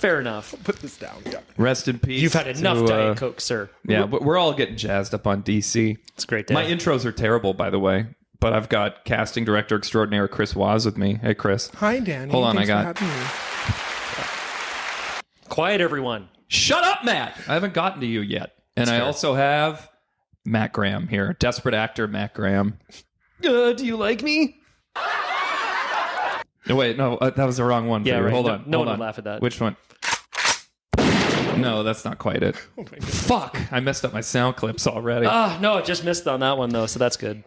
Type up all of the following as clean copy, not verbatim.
Fair enough. Put this down. Yeah. Rest in peace. You've had enough Diet Coke, sir. Yeah, but we're all getting jazzed up on DC. It's a great day. My intros are terrible, by the way, but I've got casting director extraordinaire Kris Woz with me. Hey, Chris. Hi, Danny. Hold on, Thanks I got... for having me. Quiet, everyone. Shut up, Matt! I haven't gotten to you yet. And I also have Matt Graham here. Desperate actor Matt Graham. Do you like me? No, wait, no, that was the wrong one. Yeah, for you. right. Hold on. No hold one on. would laugh at that. Which one? No, that's not quite it. Oh my God. Fuck! I messed up my sound clips already. No, just missed on that one, though, so that's good.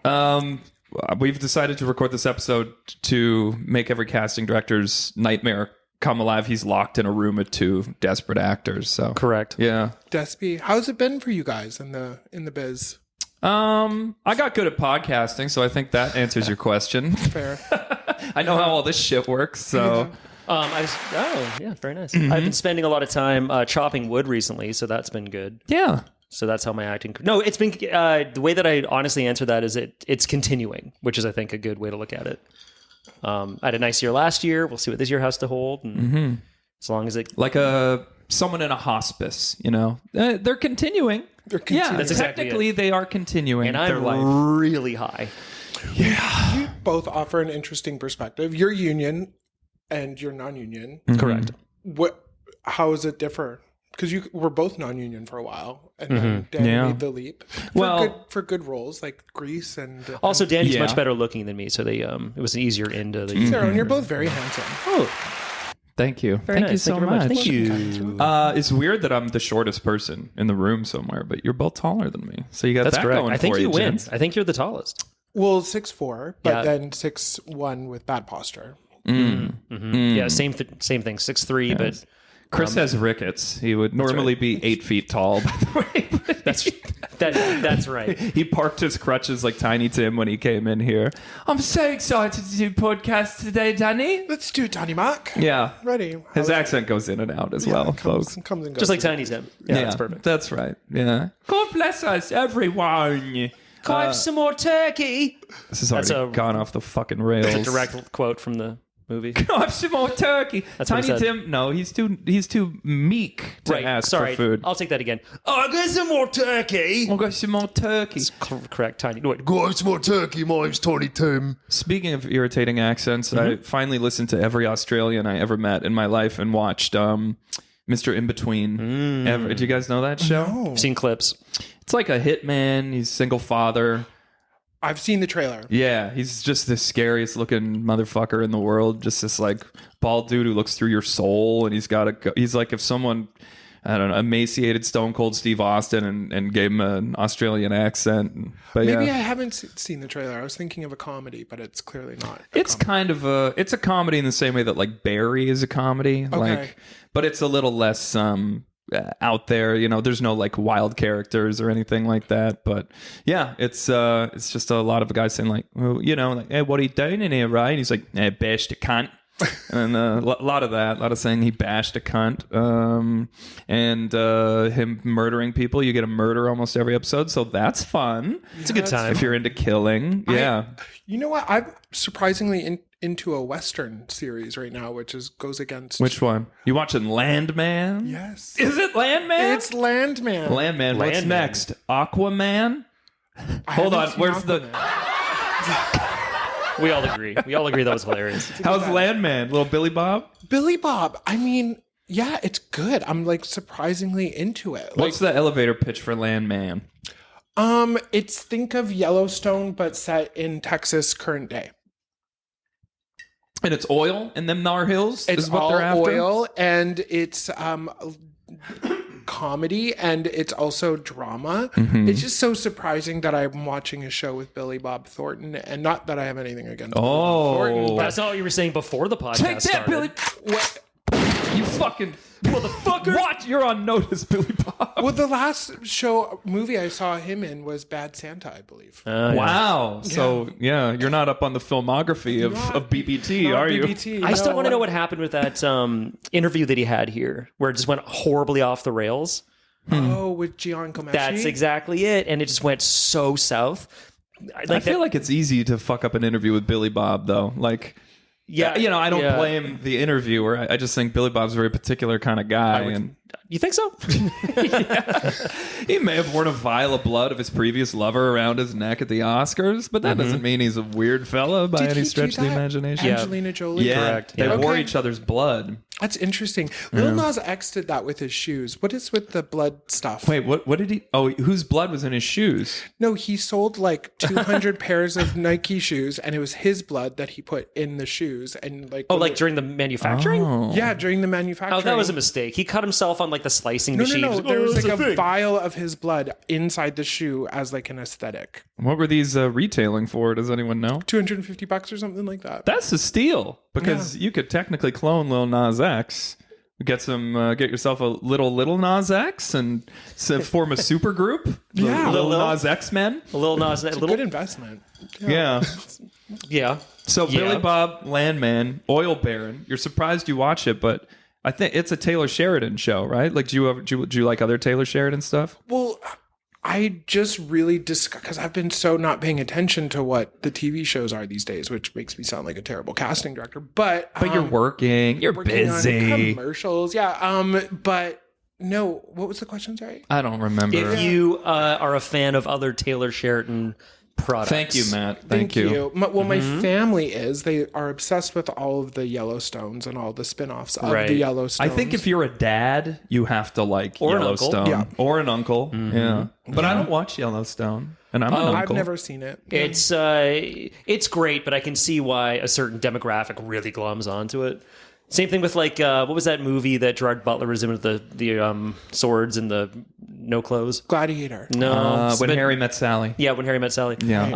We've decided to record this episode to make every casting director's nightmare come alive. He's locked in a room with two desperate actors. So Correct. Yeah. Despy, how's it been for you guys in the biz? I got good at podcasting, so I think that answers your question. Fair. I know how all this shit works, so... Very nice. I've been spending a lot of time chopping wood recently, so that's been good. Yeah. So that's how my acting... No, it's been... the way that I honestly answer that is it's continuing, which is, I think, a good way to look at it. I had a nice year last year. We'll see what this year has to hold. And as long as it... Like someone in a hospice, you know? They're continuing. Yeah, That's exactly technically it. they are continuing And their I'm life. really high. Yeah. You both offer an interesting perspective. You're union and you're non-union. Correct. How does it differ? Because you were both non-union for a while, and then Danny made the leap. For good roles like Grease and Also, Danny's much better looking than me, so they it was an easier into the... Sarah, and you're both very handsome. Oh, Thank you. very nice. You so Thank you very much. much. Thank you. It's weird that I'm the shortest person in the room somewhere, but you're both taller than me. So you got That's that correct. going I think for you win. gents. I think you're the tallest. Well, 6'4", but Yeah. then 6'1" with bad posture. Yeah, same thing. 6'3", but Chris has rickets. He would normally be 8 feet tall, by the way. that's right. He parked his crutches like Tiny Tim when he came in here. I'm so excited to do podcast today, Danny. Let's do it, Danny Mac. Yeah. Ready. His accent goes in and out as well, folks. Comes and goes. Just like Tiny Tim. Yeah, that's perfect. That's right. Yeah. God bless us, everyone. Can I have some more turkey? This has already gone off the fucking rails. It's a direct quote from the movie. Can I have some more turkey? That's what he Tiny said. Tim, no, he's too meek to ask Sorry, for food. I'll take that again. Oh, I got some more turkey. I'll get some more turkey. Correct, Tiny. Wait, Got some more turkey, my name's Tiny Tim. Speaking of irritating accents, I finally listened to every Australian I ever met in my life and watched Mr. In Between. Did you guys know that show? I've seen clips. It's like a hitman. He's a single father. I've seen the trailer. Yeah, he's just the scariest looking motherfucker in the world. Just this like bald dude who looks through your soul, and he's like if someone, I don't know, emaciated Stone Cold Steve Austin and gave him an Australian accent. But Maybe yeah. I haven't seen the trailer. I was thinking of a comedy, but it's clearly not. It's kind of it's a comedy in the same way that like Barry is a comedy, like, but it's a little less out there, you know. There's no like wild characters or anything like that, but yeah, it's just a lot of guys saying like, well, you know, like, hey, what are you doing in here, right? And he's like, hey, bashed a cunt. And a lot of saying he bashed a cunt, and him murdering people. You get a murder almost every episode, so that's fun. It's a good time. If you're into killing. Yeah. You know what? I'm surprisingly into a Western series right now, which goes against... Which one? You watching Landman? Yes. Is it Landman? It's Landman. Landman. What's Landman. next? Aquaman? Hold on. Where's the... We all agree. That was hilarious. How's Landman? Little Billy Bob? Billy Bob. I mean, yeah, it's good. I'm like surprisingly into it. What's the elevator pitch for Landman? It's think of Yellowstone, but set in Texas current day. And it's oil in them Nar Hills? It's is what all they're after? oil, and it's comedy, and it's also drama. It's just so surprising that I'm watching a show with Billy Bob Thornton, and not that I have anything against Billy Bob Thornton, but That's not what you were saying before the podcast Take that, started. Billy! What? You fucking motherfucker! What? You're on notice, Billy Bob. well, the last movie I saw him in was Bad Santa, I believe. Wow. So, yeah, you're not up on the filmography of BBT, are you? BBT, I still no. want to know what happened with that interview that he had here, where it just went horribly off the rails. Oh, with Gian Comeshi? That's exactly it, and it just went so south. I feel like it's easy to fuck up an interview with Billy Bob, though. Like, Yeah, I don't blame the interviewer. I just think Billy Bob's a very particular kind of guy. And you think so? he may have worn a vial of blood of his previous lover around his neck at the Oscars, but that doesn't mean he's a weird fella by any stretch of the imagination. Angelina Jolie? Yeah, correct. They wore each other's blood. That's interesting. Lil Nas X did that with his shoes. What is with the blood stuff? Wait, what did he? Oh, whose blood was in his shoes? No, he sold like 200 pairs of Nike shoes, and it was his blood that he put in the shoes. And like, like during the manufacturing? Yeah, during the manufacturing. Oh, that was a mistake. He cut himself on like the slicing machine. No. There was like a vial of his blood inside the shoe as like an aesthetic. What were these retailing for? Does anyone know? $250 or something like that. That's a steal because you could technically clone Lil Nas X. Get yourself a little Nas X and form a super group. Yeah. Lil Nas X Men. Lil Nas, It's a good investment. Yeah. Yeah. So Billy Bob Landman, Oil Baron. You're surprised you watch it, but I think it's a Taylor Sheridan show, right? Like, do you like other Taylor Sheridan stuff? Well, I just really because I've been so not paying attention to what the TV shows are these days, which makes me sound like a terrible casting director. But you're working busy on commercials, yeah. But no, what was the question? Sorry, I don't remember. If you are a fan of other Taylor Sheridan products. Thank you, Matt. Thank you. My family is. They are obsessed with all of the Yellowstones and all the spin-offs of the Yellowstones. I think if you're a dad, you have to like Yellowstone. Yeah. Or an uncle. Yeah. But I don't watch Yellowstone. And I'm an uncle. I've never seen it. It's great, but I can see why a certain demographic really glums onto it. Same thing with like what was that movie that Gerard Butler was in with the swords and the no clothes? Gladiator. No, When Harry Met Sally. Yeah, When Harry Met Sally. Yeah.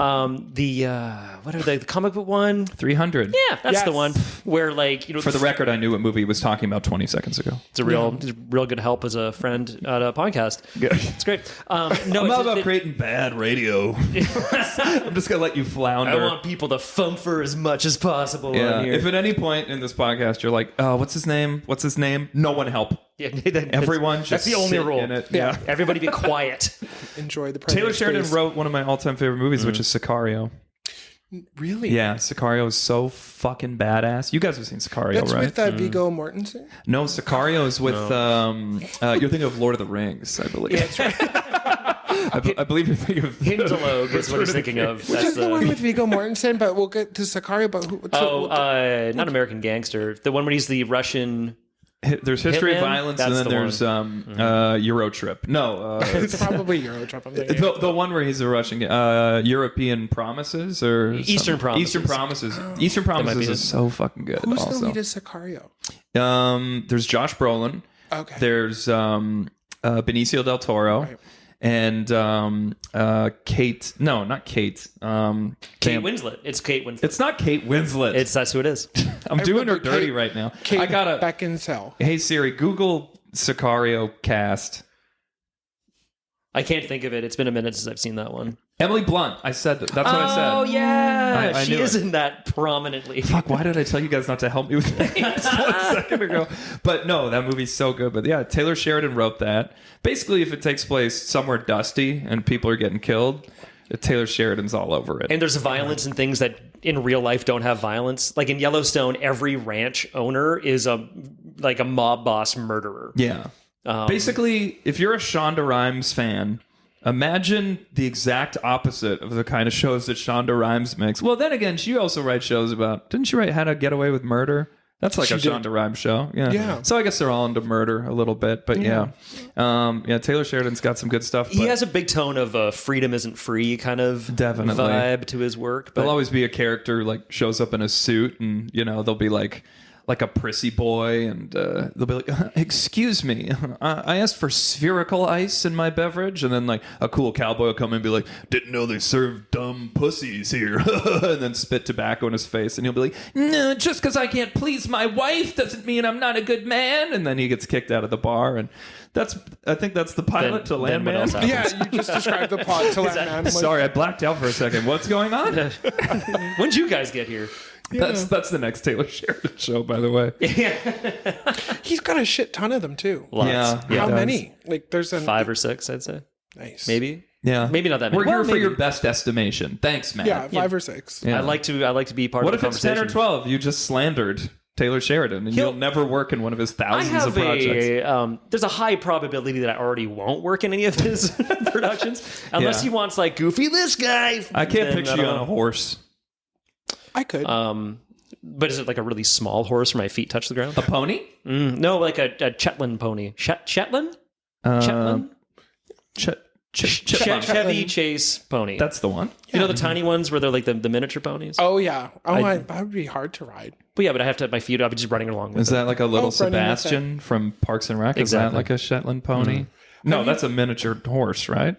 What are they? The comic book one? 300. Yeah, that's the one where like For the record, I knew what movie he was talking about 20 seconds ago. It's a real good help as a friend at a podcast. It's great. No, I'm all about creating bad radio. I'm just gonna let you flounder. I want people to fumfer as much as possible on here. If at any point in this podcast you're like, oh, what's his name? What's his name? No one help. Yeah, Everyone just that's the only sit rule. in it. Yeah. Everybody be quiet. Enjoy the Taylor Sheridan wrote one of my all-time favorite movies, which is Sicario. Really? Yeah, Sicario is so fucking badass. You guys have seen Sicario, That's right? with Viggo Mortensen? No, Sicario is with you're thinking of Lord of the Rings, I believe. Yeah, that's right. I believe you're thinking of Hindalogue is what he's thinking of. Which is the one with Viggo Mortensen, but we'll get to Sicario. But not American Gangster. The one when he's the Russian. There's History Hitman? of Violence, That's and then there's Eurotrip. No, it's probably Eurotrip. I'm thinking. the one where he's a Russian. European Promises or Eastern Promises. Eastern Promises. Eastern Promises is so fucking good. Who's also. the lead of Sicario? There's Josh Brolin. Okay. There's Benicio del Toro. Right. And Kate. No, not Kate. Kate Winslet. It's Kate Winslet. It's not Kate Winslet. That's who it is. I'm doing her remember dirty Kate- right now. Kate I gotta. Beckinsale. Hey Siri, Google Sicario cast. I can't think of it. It's been a minute since I've seen that one. Emily Blunt. I said that. That's what I said. Oh yeah, I she knew is it. in that prominently. Fuck, why did I tell you guys not to help me with names 1 second ago? But no, that movie's so good. But yeah, Taylor Sheridan wrote that. Basically, if it takes place somewhere dusty and people are getting killed, Taylor Sheridan's all over it. And there's violence and things that in real life don't have violence. Like in Yellowstone, every ranch owner is a mob boss murderer. Yeah. Basically, if you're a Shonda Rhimes fan, imagine the exact opposite of the kind of shows that Shonda Rhimes makes. Well, then again, she also writes shows about... Didn't she write How to Get Away with Murder? That's like a Shonda Rhimes show. Yeah. So I guess they're all into murder a little bit. But yeah. Taylor Sheridan's got some good stuff. He has a big tone of freedom isn't free kind of vibe to his work. But there'll always be a character who like shows up in a suit and, they'll be like a prissy boy, and they'll be like, excuse me, I asked for spherical ice in my beverage, and then like a cool cowboy will come in and be like, didn't know they served dumb pussies here, and then spit tobacco in his face, and he'll be like, no, just because I can't please my wife doesn't mean I'm not a good man, and then he gets kicked out of the bar, and I think that's the pilot to Landman. Yeah, you just described the plot to Landman. Sorry, I blacked out for a second. What's going on? When'd you guys get here? Yeah. That's the next Taylor Sheridan show, by the way. He's got a shit ton of them too. Lots. Yeah. How many? Like there's 5 or 6, I'd say. Nice. Maybe. Yeah, maybe not that many. We're here for your best estimation. Thanks, Matt. Yeah, 5 or 6. Yeah. I like to be part What of the if it's conversation. 10 or 12? You just slandered Taylor Sheridan, and you'll never work in one of his thousands of projects. There's a high probability that I already won't work in any of his productions, unless he wants like Goofy this guy. I can't picture you on a horse. I could. But is it like a really small horse where my feet touch the ground? A pony? No, like a Shetland pony. Shetland? Shetland? Chevy Chase pony. That's the one. You know the tiny ones where they're like the miniature ponies? Oh, yeah. That would be hard to ride. But yeah, but I have to have my feet up. I'm just running along with Is it. that like a little Brendan, Sebastian from Parks and Rec? Is that Exactly. like a Shetland pony? No, that's a miniature horse, right?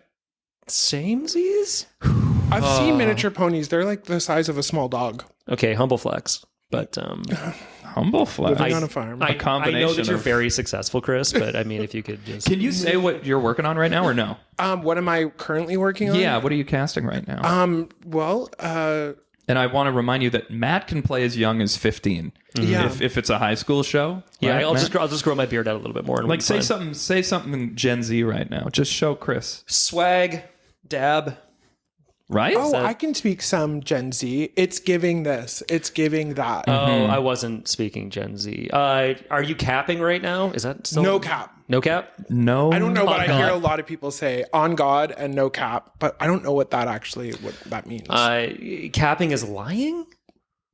Samesies? I've seen miniature ponies. They're like the size of a small dog. Okay, humble flex. But Humble flex. Living on a farm. I know combination that you're of- very successful, Chris, but I mean, if you could just... Can you say what you're working on right now or no? What am I currently working on? Yeah, what are you casting right now? Well, And I want to remind you that Matt can play as young as 15. Yeah. If it's a high school show. Yeah, right, I'll Matt? just grow my beard out a little bit more. And Like we'll be fine. say something Gen Z right now. Just show Chris. Swag, dab. Right? I can speak some Gen Z. It's giving this. It's giving that. Oh, I wasn't speaking Gen Z. Are you capping right now? Is that still... No cap. No cap? No. I don't know, but I God. hear a lot of people say on God and no cap, but I don't know what that means. Capping is lying?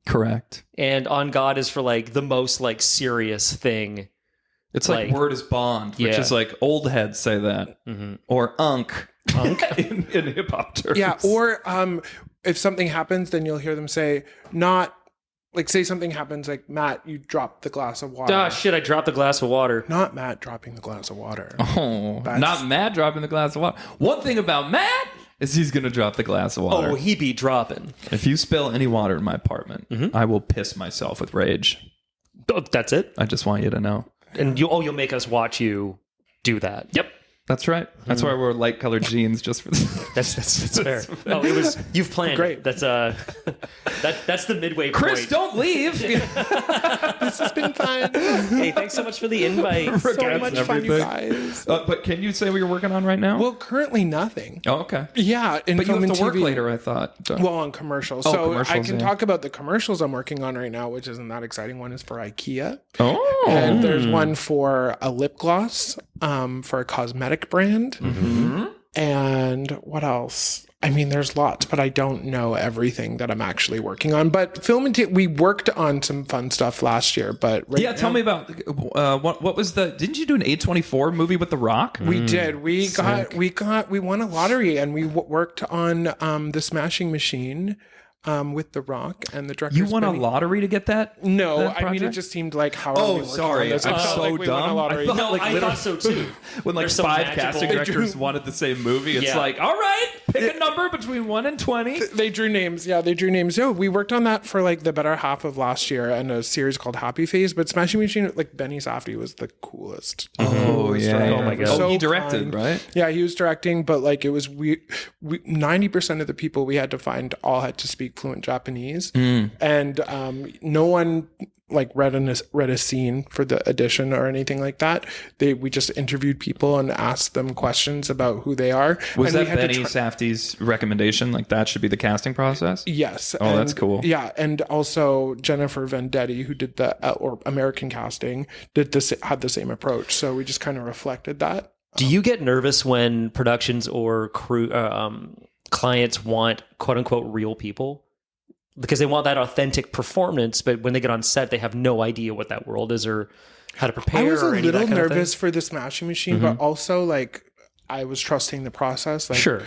Correct. And on God is for like the most like serious thing. It's like word is bond, which Yeah. is like old heads say that. Or unk. in hip hop terms. Yeah, or if something happens, then you'll hear them say, not like say something happens like Matt, you dropped the glass of water. Ah, shit, I dropped the glass of water. Not Matt dropping the glass of water. Oh, not Matt dropping the glass of water. One thing about Matt is he's going to drop the glass of water. Oh, he be dropping. If you spill any water in my apartment, I will piss myself with rage. Oh, that's it? I just want you to know. And you'll make us watch you do that. Yep. That's right. That's why we're light colored jeans just for this. That's fair. Oh, it was you've planned. Great. It. That's that's the midway Chris, point. don't leave. This has been fun. Hey, thanks so much for the invite. So much fun, you guys. But can you say what you're working on right now? Well, currently nothing. Oh, okay. Yeah, in But you film have and to work TV. later, I thought. Well, on commercials. Oh, So commercials, I can yeah. talk about the commercials I'm working on right now, which isn't that exciting. One is for IKEA. Oh. And there's one for a lip gloss for a cosmetic brand. And what else? I mean, there's lots, but I don't know everything that I'm actually working on. But film and we worked on some fun stuff last year. But right Tell me about what was the? Didn't you do an A24 movie with The Rock? We did. We won a lottery, and we worked on the Smashing Machine with The Rock and the director. You won a lottery to get that? No, that I mean it project? just seemed like how. Oh, are we working sorry. on this? It I'm felt so like we won a dumb. lottery. I thought, No, like, I literally- thought so too. When like They're so 5 magical. casting directors wanted the same movie, it's Yeah. like, all right, pick a number between 1 and 20. They drew names. Yeah, they drew names. Yeah, we worked on that for like the better half of last year and a series called Happy Phase. But Smashing Machine, like Benny Safdie was the coolest. Oh yeah. director. Oh, my God. So he directed, kind. right? Yeah, he was directing, but like it was we 90% of the people we had to find all had to speak fluent Japanese, and no one like read a scene for the audition or anything like that. We just interviewed people and asked them questions about who they are. Was and we that had to Benny Safdie's recommendation? Like that should be the casting process? Yes. Oh, that's cool. Yeah, and also Jennifer Vendetti, who did the or American casting, had the same approach. So we just kind of reflected that. Do you get nervous when productions or crew clients want quote unquote real people? Because they want that authentic performance, but when they get on set, they have no idea what that world is or how to prepare. I was a or any of that little kind of thing. nervous for the Smashing Machine, but also like I was trusting the process. Like, Sure.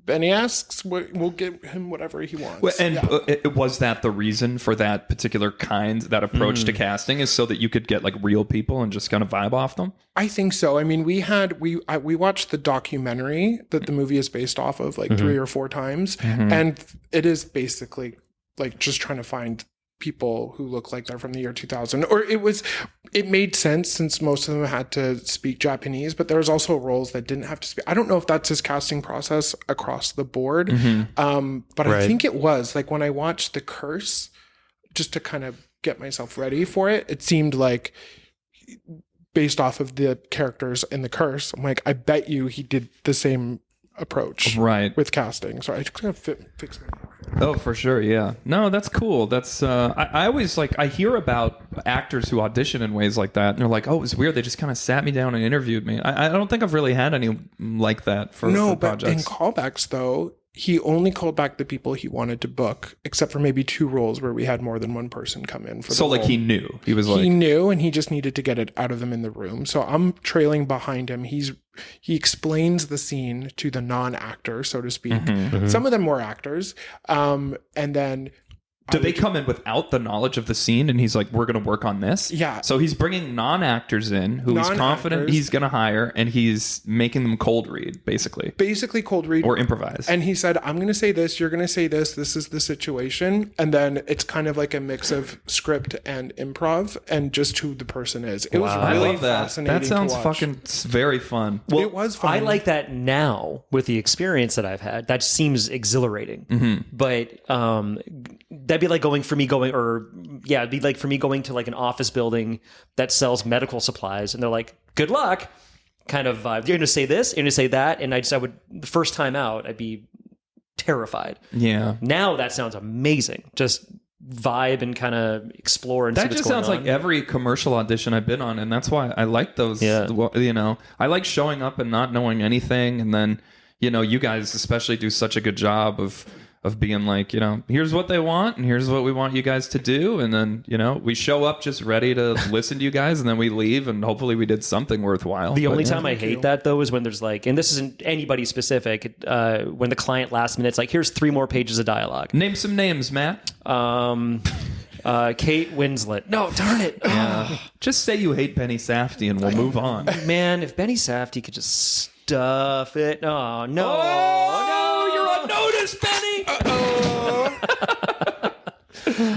Benny asks, we'll give him whatever he wants. Well, and Yeah. was that the reason for that particular that approach to casting, is so that you could get like real people and just kind of vibe off them? I think so. I mean, we watched the documentary that the movie is based off of like 3 or 4 times, and it is basically like just trying to find people who look like they're from the year 2000. Or it made sense since most of them had to speak Japanese, but there was also roles that didn't have to speak. I don't know if that's his casting process across the board, but I think it was. Like when I watched The Curse, just to kind of get myself ready for it, it seemed like based off of the characters in The Curse, I'm like, I bet you he did the same approach Right. with casting. So I just gotta fix my. Oh, for sure. Yeah. No, that's cool. That's I always I hear about actors who audition in ways like that, and they're like, "Oh, it was weird. They just kind of sat me down and interviewed me." I don't think I've really had any like that for But projects. in callbacks though, he only called back the people he wanted to book, except for maybe 2 roles where we had more than one person come in for the So role. he knew. He was He knew, and he just needed to get it out of them in the room. So I'm trailing behind him. He explains the scene to the non-actor, so to speak. Some of them were actors, and then. Did they come in without the knowledge of the scene? And he's like, we're going to work on this? Yeah. So he's bringing non-actors in who he's confident he's going to hire, and he's making them cold read, basically. Basically cold read. Or improvise. And he said, I'm going to say this, you're going to say this is the situation. And then it's kind of like a mix of script and improv and just who the person is. It was I really love that. fascinating That sounds to watch. it's very fun. Well, It was fun. I like that now with the experience that I've had. That seems exhilarating. But that'd be like it'd be like for me going to like an office building that sells medical supplies, and they're like, "Good luck," kind of vibe. You're going to say this, you're going to say that, and I would the first time out, I'd be terrified. Yeah. Now that sounds amazing. Just vibe and kind of explore and see That what's just going sounds on. like every commercial audition I've been on, and that's why I like those. Yeah. I like showing up and not knowing anything, and then you guys especially do such a good job of being like, here's what they want, and here's what we want you guys to do, and then we show up just ready to listen to you guys, and then we leave, and hopefully we did something worthwhile. The only time I hate that though is when there's like, and this isn't anybody specific, when the client last minute's like, here's 3 more pages of dialogue. Name some names, Matt. Kate Winslet. No, darn it. Yeah. Just say you hate Benny Safdie, and we'll move on. Man, if Benny Safdie could just stuff it. Oh, no. Oh, you're on notice, Benny.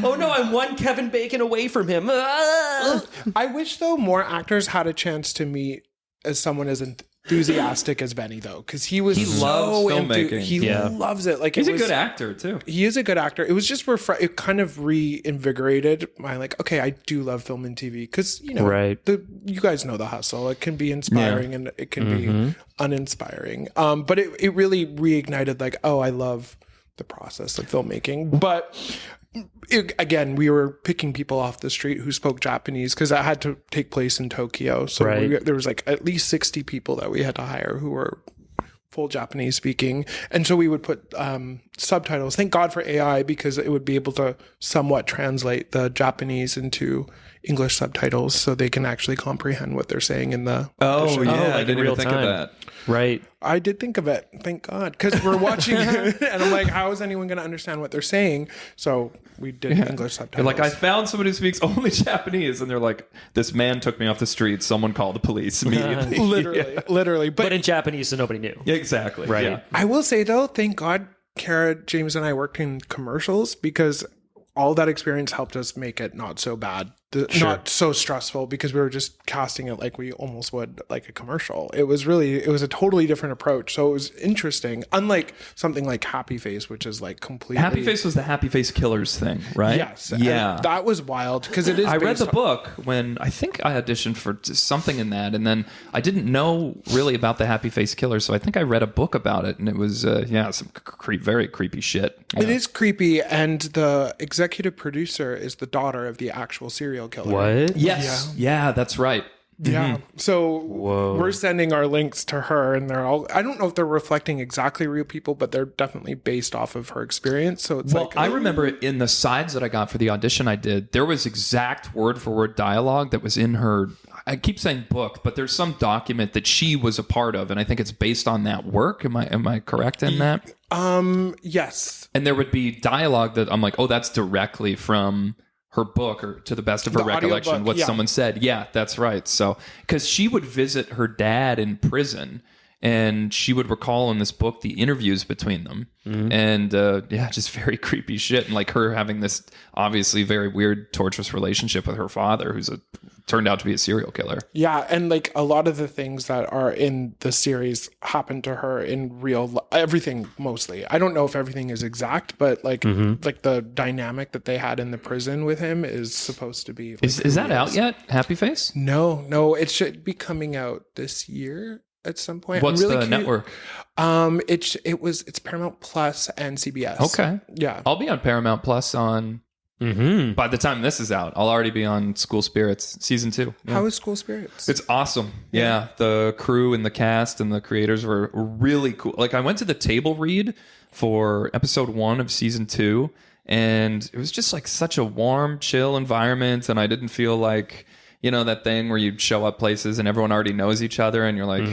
Oh, no, I'm one Kevin Bacon away from him. Ah. I wish, though, more actors had a chance to meet as someone as enthusiastic as Benny, though, because he was loves filmmaking. He loves it. Like He's a good actor too. He is a good actor. It was just it kind of reinvigorated my okay, I do love film and TV because Right. You guys know the hustle. It can be inspiring and it can be uninspiring. But it really reignited I love the process of filmmaking. But again, we were picking people off the street who spoke Japanese because that had to take place in Tokyo. So Right. there was at least 60 people that we had to hire who were full Japanese speaking. And so we would put subtitles. Thank God for AI, because it would be able to somewhat translate the Japanese into English subtitles so they can actually comprehend what they're saying in the show. I in didn't real even think time. of that. Right. I did think of it. Thank God. Because we're watching it and I'm like, how is anyone going to understand what they're saying? So we did English subtitles. They're like, I found someone who speaks only Japanese, and they're like, this man took me off the street. Someone called the police immediately. literally. But in Japanese, so nobody knew. Yeah, exactly. Right. Yeah. I will say though, thank God Kara, James, and I worked in commercials, because all that experience helped us make it not so bad, not so stressful, because we were just casting it like we almost would like a commercial. It was a totally different approach. So it was interesting, unlike something like Happy Face, which is like completely. Happy Face was the Happy Face Killers thing, right? Yes. Yeah. And that was wild because it is. I read the book when I think I auditioned for something in that, and then I didn't know really about the Happy Face Killers, so I think I read a book about it, and it was some very creepy shit. It is creepy, and the executive producer is the daughter of the actual serial killer. What? Yes, yeah, that's right. Yeah. So we're sending our links to her, and they're all, I don't know if they're reflecting exactly real people, but they're definitely based off of her experience. So it's I remember in the sides that I got for the audition I did, there was exact word for word dialogue that was in her, I keep saying book, but there's some document that she was a part of, and I think it's based on that work. Am I correct in that? yes. And there would be dialogue that I'm like, oh, that's directly from her book, or to the best of her The recollection, audiobook, what yeah. someone said. Yeah, that's right. So, because she would visit her dad in prison, and she would recall in this book the interviews between them, and just very creepy shit, and like her having this obviously very weird, torturous relationship with her father, who's turned out to be a serial killer. Yeah, and like a lot of the things that are in the series happened to her in real everything mostly. I don't know if everything is exact, but like the dynamic that they had in the prison with him is supposed to be. Like, Is that out yet? Happy Face? No, it should be coming out this year. at some point. What's I'm really the network? It's Paramount Plus and CBS. Okay. Yeah. I'll be on Paramount Plus on. By the time this is out, I'll already be on School Spirits season 2. Yeah. How is School Spirits? It's awesome. Yeah. The crew and the cast and the creators were really cool. Like, I went to the table read for episode 1 of season 2, and it was just like such a warm, chill environment. And I didn't feel like, you know, that thing where you show up places and everyone already knows each other and you're like,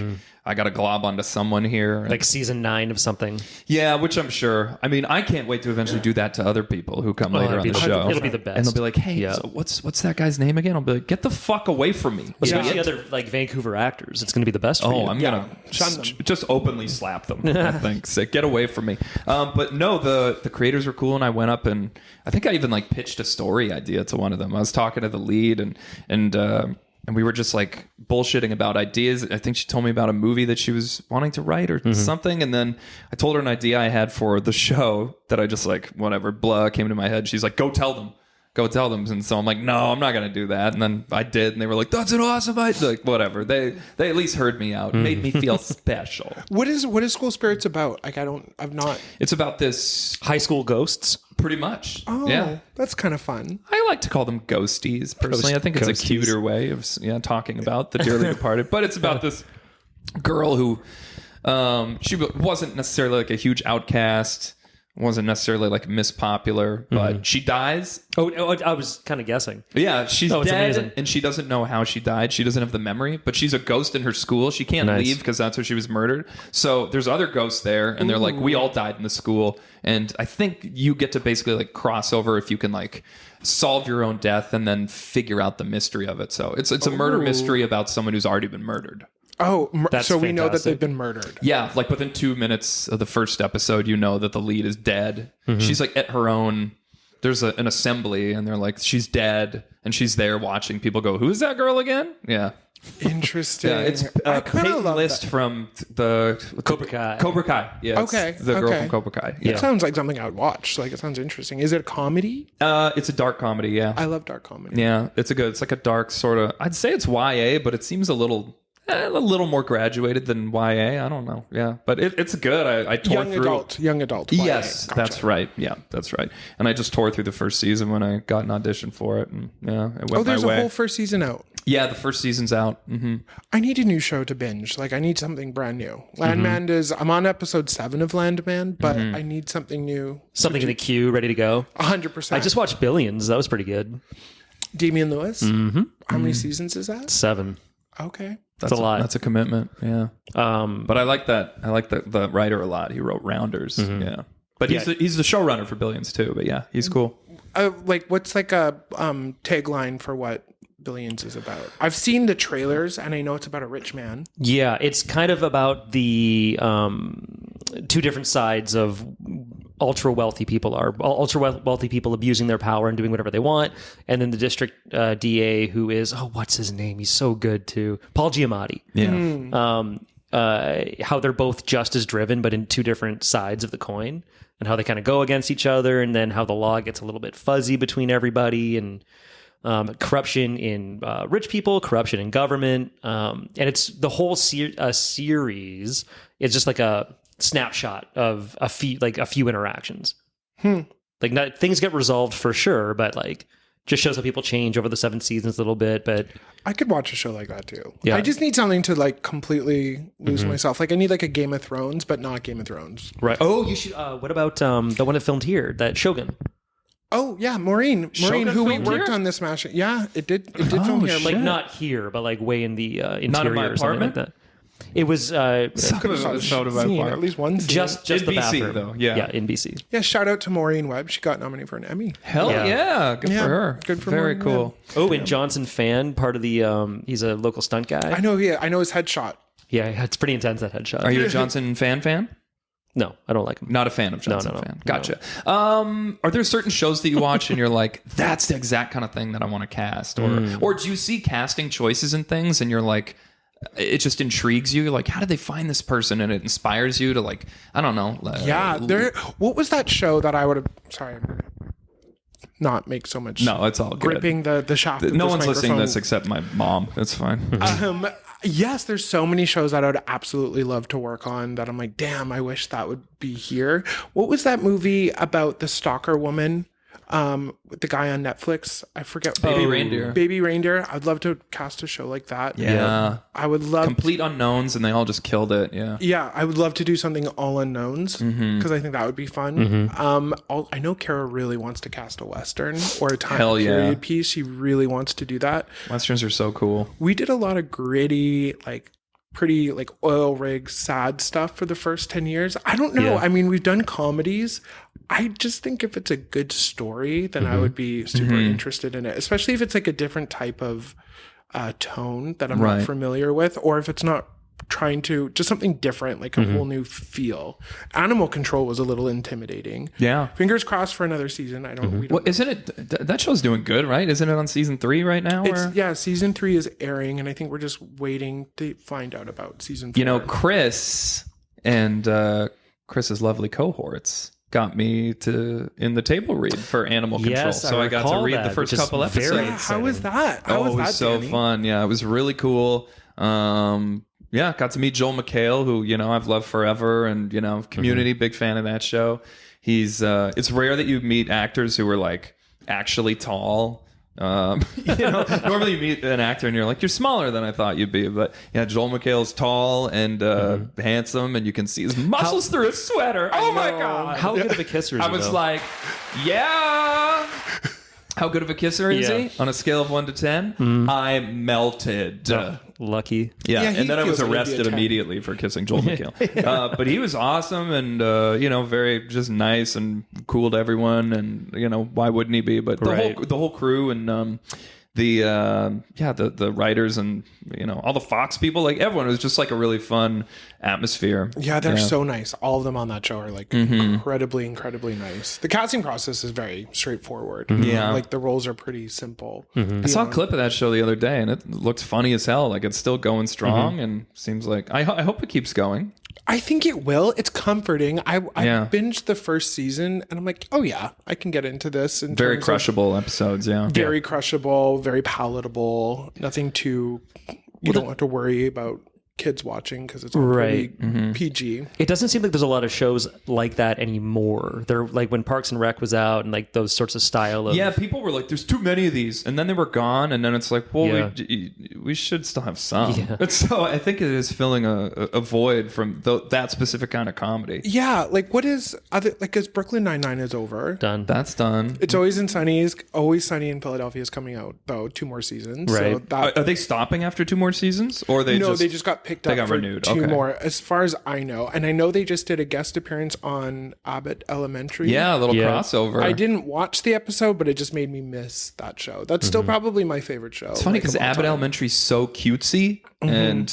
I got to glob onto someone here. Like season 9 of something. Yeah, which I'm sure. I mean, I can't wait to eventually do that to other people who come later on the show. It'll be the best. And they'll be like, hey, so what's that guy's name again? I'll be like, get the fuck away from me. Especially other like Vancouver actors. It's going to be the best for you. I'm going to just openly slap them. I think. Say, get away from me. But no, the creators were cool, and I went up and I think I even like pitched a story idea to one of them. I was talking to the lead and we were just like bullshitting about ideas. I think she told me about a movie that she was wanting to write or something. And then I told her an idea I had for the show that I just like, whatever, blah, came into my head. She's like, go tell them. And so I'm like, no, I'm not going to do that. And then I did. And they were like, that's an awesome idea. Like, whatever. They at least heard me out. Made me feel special. What is School Spirits about? Like, I've not. It's about this. High school ghosts. Pretty much. Oh, yeah. That's kind of fun. I like to call them ghosties, personally. I think it's a cuter way of talking about the dearly departed. But it's about this girl who she wasn't necessarily like a huge outcast, wasn't necessarily like Miss Popular, but she dies. Oh, I was kind of guessing. Yeah, she's dead, amazing. and she doesn't know how she died. She doesn't have the memory, but she's a ghost in her school. She can't leave because that's where she was murdered. So there's other ghosts there, and they're like, we all died in the school. And I think you get to basically like cross over if you can like solve your own death and then figure out the mystery of it. So it's a murder mystery about someone who's already been murdered. Oh, That's so we know that fantastic. they've been murdered. Yeah, like within 2 minutes of the first episode, you know that the lead is dead. She's like at her own. There's an assembly, and they're like, she's dead, and she's there watching people go, "Who's that girl again?" Yeah, Interesting. yeah. It's I kinda Peyton love List that. from the Cobra Kai. Cobra Kai. Yeah. it's Okay, The girl okay. from Cobra Kai. It sounds like something I would watch. Like, it sounds interesting. Is it a comedy? It's a dark comedy. Yeah. I love dark comedy. Yeah. It's like a dark sort of. I'd say it's YA, but it seems a little more graduated than YA. I don't know. Yeah, but it's good. I tore through. Young adult. Yes, Gotcha. that's right. Yeah, that's right. And I just tore through the first season when I got an audition for it, and yeah, it went There's my way. a whole first season out. Yeah, the first season's out. I need a new show to binge. Like, I need something brand new. Landman I'm on episode 7 of Landman, but I need something new. Something in the queue, ready to go. 100%. I just watched Billions. That was pretty good. Damian Lewis. How many seasons is that? 7. Okay. That's a lot. That's a commitment. Yeah. But I like that. I like the writer a lot. He wrote Rounders. Yeah. But he's the showrunner for Billions too. But yeah, he's cool. Like, what's like a tagline for what Billions is about? I've seen the trailers, and I know it's about a rich man. Yeah, it's kind of about the two different sides of ultra wealthy people abusing their power and doing whatever they want, and then the district DA, who is what's his name? He's so good too, Paul Giamatti. Yeah. How they're both just as driven, but in two different sides of the coin, and how they kind of go against each other, and then how the law gets a little bit fuzzy between everybody, and corruption in rich people, corruption in government, and it's the whole series. It's just like a snapshot of a few interactions. Like, things get resolved for sure, but like just shows how people change over the 7 seasons a little bit. But I could watch a show like that too. Yeah. I just need something to like completely lose myself. Like, I need like a Game of Thrones, but not Game of Thrones. right. Oh, you should. What about the one that filmed here, that Shogun? Oh yeah, Maureen, Shogun who we filmed worked here? on this smash. Yeah, it did film here. Like, not here, but like way in the interior Not in my or something like apartment? that. It was Scene, at least one scene. just In the BC, bathroom though, yeah. in BC. Yeah, shout out to Maureen Webb. She got nominated for an Emmy. Hell Yeah. yeah. Good Yeah, for her. good for Very Maureen cool. Oh, and Johnson Fan, part of the he's a local stunt guy. I know. Yeah, I know his headshot. Yeah, it's pretty intense, that headshot. Are you a Johnson fan? No, I don't like him. Not a fan of Johnson no, fan. Gotcha. Are there certain shows that you watch and you're like, that's the exact kind of thing that I want to cast? Or do you see casting choices and things and you're like, it just intrigues you? Like, how did they find this person? And it inspires you to, like, I don't know. Yeah, what was that show that I would have? Sorry, I'm gonna not make so much. No, it's all good. Gripping the shaft. Of No this one's listening to microphone. this except my mom. That's fine. Yes, there's so many shows that I would absolutely love to work on that I'm like, damn, I wish that would be here. What was that movie about the stalker woman? With the guy on Netflix, I forget. Baby Reindeer. Baby Reindeer. I'd love to cast a show like that. Yeah. I would love Complete unknowns, and they all just killed it. Yeah. Yeah, I would love to do something all unknowns because I think that would be fun. I know Kara really wants to cast a Western or a time period piece. She really wants to do that. Westerns are so cool. We did a lot of gritty, like pretty like oil rig sad stuff for the first 10 years. I don't know. I mean, we've done comedies. I just think if it's a good story, then I would be super interested in it, especially if it's like a different type of tone that I'm not familiar with, or if it's not trying to just something different, like a whole new feel. Animal Control was a little intimidating. Yeah. Fingers crossed for another season. I don't. We don't Well, isn't it that show's doing good, right? Isn't it on season 3 right now? It's, season 3 is airing, and I think we're just waiting to find out about season 4. You know, Kris and Chris's lovely cohorts got me to in the table read for Animal Control. Yes, so I got to read the first couple episodes. How was that? How it was so Danny? fun. Yeah, it was really cool. Got to meet Joel McHale, who, you know, I've loved forever, and, you know, Community, big fan of that show. He's it's rare that you meet actors who are like actually tall. You know, normally you meet an actor and you're like, you're smaller than I thought you'd be, but yeah, Joel McHale's tall and handsome, and you can see his muscles through his sweater. Oh my god, How good of a kisser is I he, was though? like, yeah. How good of a kisser is he? On a scale of 1 to 10, I melted. Lucky. Yeah, he and then I was feels like he'd be a arrested 10. immediately for kissing Joel McHale. But he was awesome and, you know, very just nice and cool to everyone. And, you know, why wouldn't he be? But the whole crew and the writers and, you know, all the Fox people, like everyone, it was just like a really fun atmosphere. Yeah, they're so nice. All of them on that show are like incredibly, incredibly nice. The casting process is very straightforward. Yeah. Like the roles are pretty simple. I saw a clip of that show the other day and it looked funny as hell. Like it's still going strong and seems like I hope it keeps going. I think it will. It's comforting. I binged the first season and I'm like, oh yeah, I can get into this. Very crushable episodes, Very crushable, very palatable. Nothing too, you don't have to worry about kids watching because it's all pretty PG. It doesn't seem like there's a lot of shows like that anymore. They're like when Parks and Rec was out and like those sorts of style of... Yeah, people were like, there's too many of these. And then they were gone. And then it's like, well, we should still have some. Yeah. And so I think it is filling a void from that specific kind of comedy. Yeah, like what is... because Brooklyn Nine-Nine is over. Done. That's done. It's Always Sunny in Philadelphia is coming out, though, 2 more seasons. Right. So Are they stopping after 2 more seasons? Or they they just got picked up for renewed. 2 more, as far as I know. And I know they just did a guest appearance on Abbott Elementary. Yeah, a little crossover. I didn't watch the episode, but it just made me miss that show. That's still probably my favorite show. It's funny because Abbott Elementary is so cutesy, and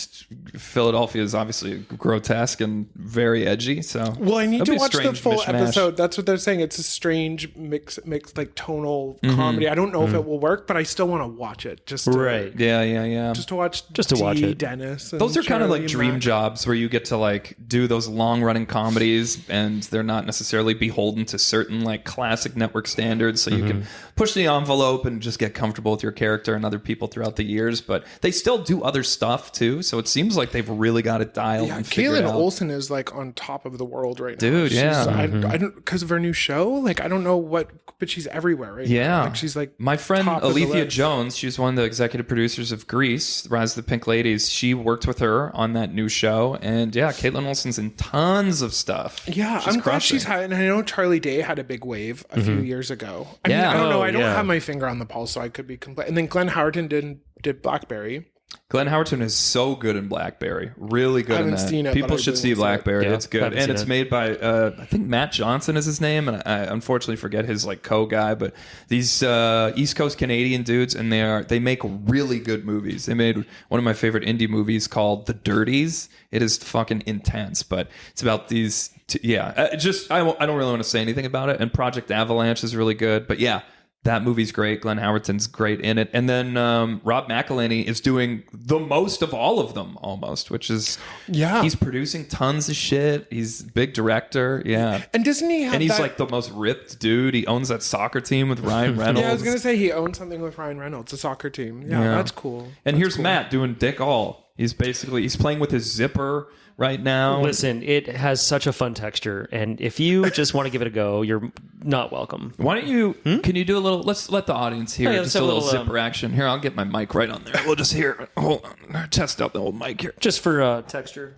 Philadelphia is obviously grotesque and very edgy. So, well, I need to watch the full mishmash. episode. That's what they're saying. It's a strange mix like tonal comedy. I don't know if it will work, but I still want to watch it. Just to, Yeah. Just to watch. watch it. Dennis. And Those are kind of like Charlie dream Mack. jobs where you get to like do those long running comedies, and they're not necessarily beholden to certain like classic network standards. So you can push the envelope and just get comfortable with your character and other people throughout the years. But they still do other stuff too. So it seems like they've really got it dialed. Yeah, and figured Kaylin out. Olsen is like on top of the world right now. Dude, yeah. I don't, because of her new show. Like I don't know what, but she's everywhere right now. Yeah. Like, she's like my friend top of the Alethea list. Jones. She's one of the executive producers of Grease, Rise of the Pink Ladies. She worked with her on that new show, and yeah, Caitlin Olsen's in tons of stuff. Yeah, I'm glad crushing. she's had, and I know Charlie Day had a big wave a few years ago. I mean, I don't know. I don't have my finger on the pulse, so I could be complete. And then Glenn Howerton did Blackberry. Glenn Howerton is so good in Blackberry. Really good in haven't that. seen it, People but I should really see want to see it. Blackberry. Yeah, It's good. haven't And seen it's it. made by, I think Matt Johnson is his name. And I unfortunately forget his like co-guy. But these East Coast Canadian dudes, and they make really good movies. They made one of my favorite indie movies called The Dirties. It is fucking intense. But it's about these, I don't really want to say anything about it. And Project Avalanche is really good. But yeah. That movie's great. Glenn Howerton's great in it. And then Rob McElhenney is doing the most of all of them almost, which is... Yeah. He's producing tons of shit. He's a big director. Yeah. And doesn't he have And he's that- like the most ripped dude. He owns that soccer team with Ryan Reynolds. Yeah, I was going to say he owns something with Ryan Reynolds, a soccer team. Yeah, that's cool. And That's here's cool. Matt doing Dick All. He's playing with his zipper right now. Listen, it has such a fun texture, and if you just want to give it a go, you're not welcome. Why don't you? Can you do a little? Let's let the audience hear let's just have a a little little, zipper action. Here, I'll get my mic right on there. We'll just hear it. Hold on, test out the old mic here. Just for texture.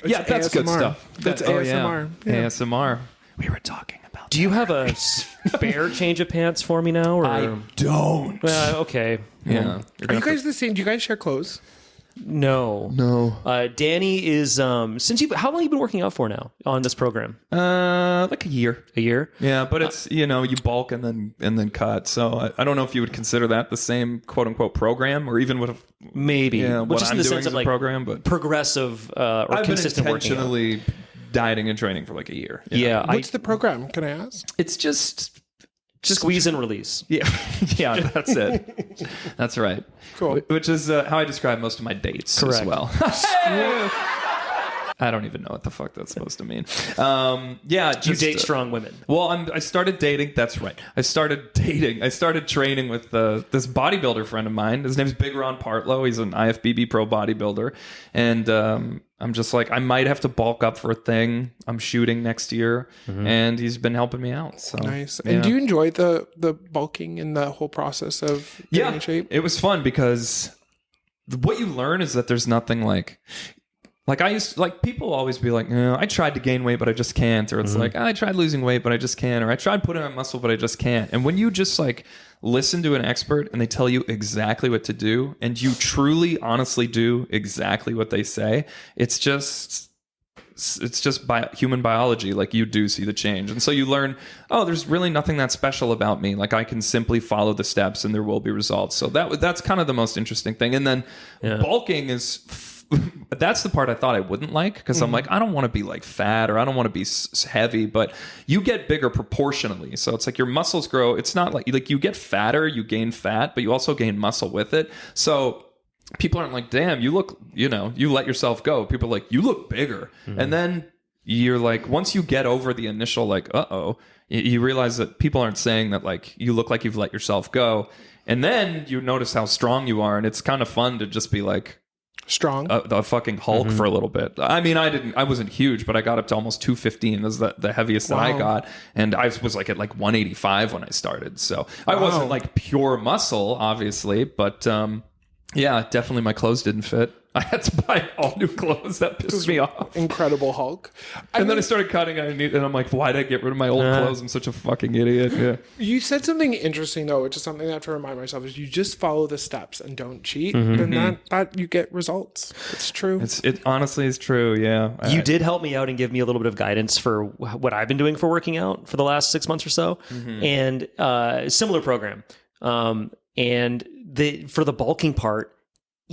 Yeah, that's good ASMR. stuff. That's ASMR. Yeah. Yeah. ASMR. We were talking about. Do you have a spare change of pants for me now? Or? I don't. Okay. Yeah. Are you guys the same? Do you guys share clothes? No. Danny is how long have you been working out for now on this program? Like a year. A year? Yeah, but it's you bulk and then cut. So I don't know if you would consider that the same quote unquote program, or even what Maybe. what just I'm in the doing sense as of a program. But progressive or I've been consistent working out. intentionally dieting and training for like a year. Yeah. What's the program? Can I ask? It's just squeeze and release. yeah, yeah. That's it. That's right. Cool. Which is how I describe most of my dates as Correct. well. I don't even know what the fuck that's supposed to mean. Yeah, You date strong women. Well, I started dating. That's right. I started training with this bodybuilder friend of mine. His name's Big Ron Partlow. He's an IFBB pro bodybuilder, and I'm just like, I might have to bulk up for a thing I'm shooting next year, and he's been helping me out. So Nice. yeah. And do you enjoy the bulking and the whole process of getting in shape? It was fun because what you learn is that there's nothing like people always be like, I tried to gain weight, but I just can't. Or it's like, I tried losing weight, but I just can't. Or I tried putting on muscle, but I just can't. And when you just like listen to an expert and they tell you exactly what to do, and you truly, honestly do exactly what they say, it's just human biology. Like you do see the change. And so you learn, there's really nothing that special about me. Like I can simply follow the steps and there will be results. So that's kind of the most interesting thing. And then bulking is that's the part I thought I wouldn't like, because I'm like, I don't want to be like fat, or I don't want to be heavy, but you get bigger proportionally. So it's like your muscles grow. It's not like you get fatter, you gain fat, but you also gain muscle with it. So people aren't like, damn, you look, you let yourself go. People are like, you look bigger. And then you're like, once you get over the initial like, you realize that people aren't saying that like you look like you've let yourself go. And then you notice how strong you are. And it's kind of fun to just be like, Strong. The fucking Hulk for a little bit. I mean, I wasn't huge, but I got up to almost 215. That's the heaviest that I got. And I was like at like 185 when I started. So I wasn't like pure muscle, obviously, but yeah, definitely my clothes didn't fit. I had to buy all new clothes. That pissed me off. Incredible Hulk. Then I started cutting, and I'm like, why'd I get rid of my old clothes? I'm such a fucking idiot. Yeah. You said something interesting though, which is something I have to remind myself, is you just follow the steps and don't cheat. Then that you get results. It's true. It honestly is true. Yeah. You did help me out and give me a little bit of guidance for what I've been doing for working out for the last 6 months or so, and similar program. And for the bulking part,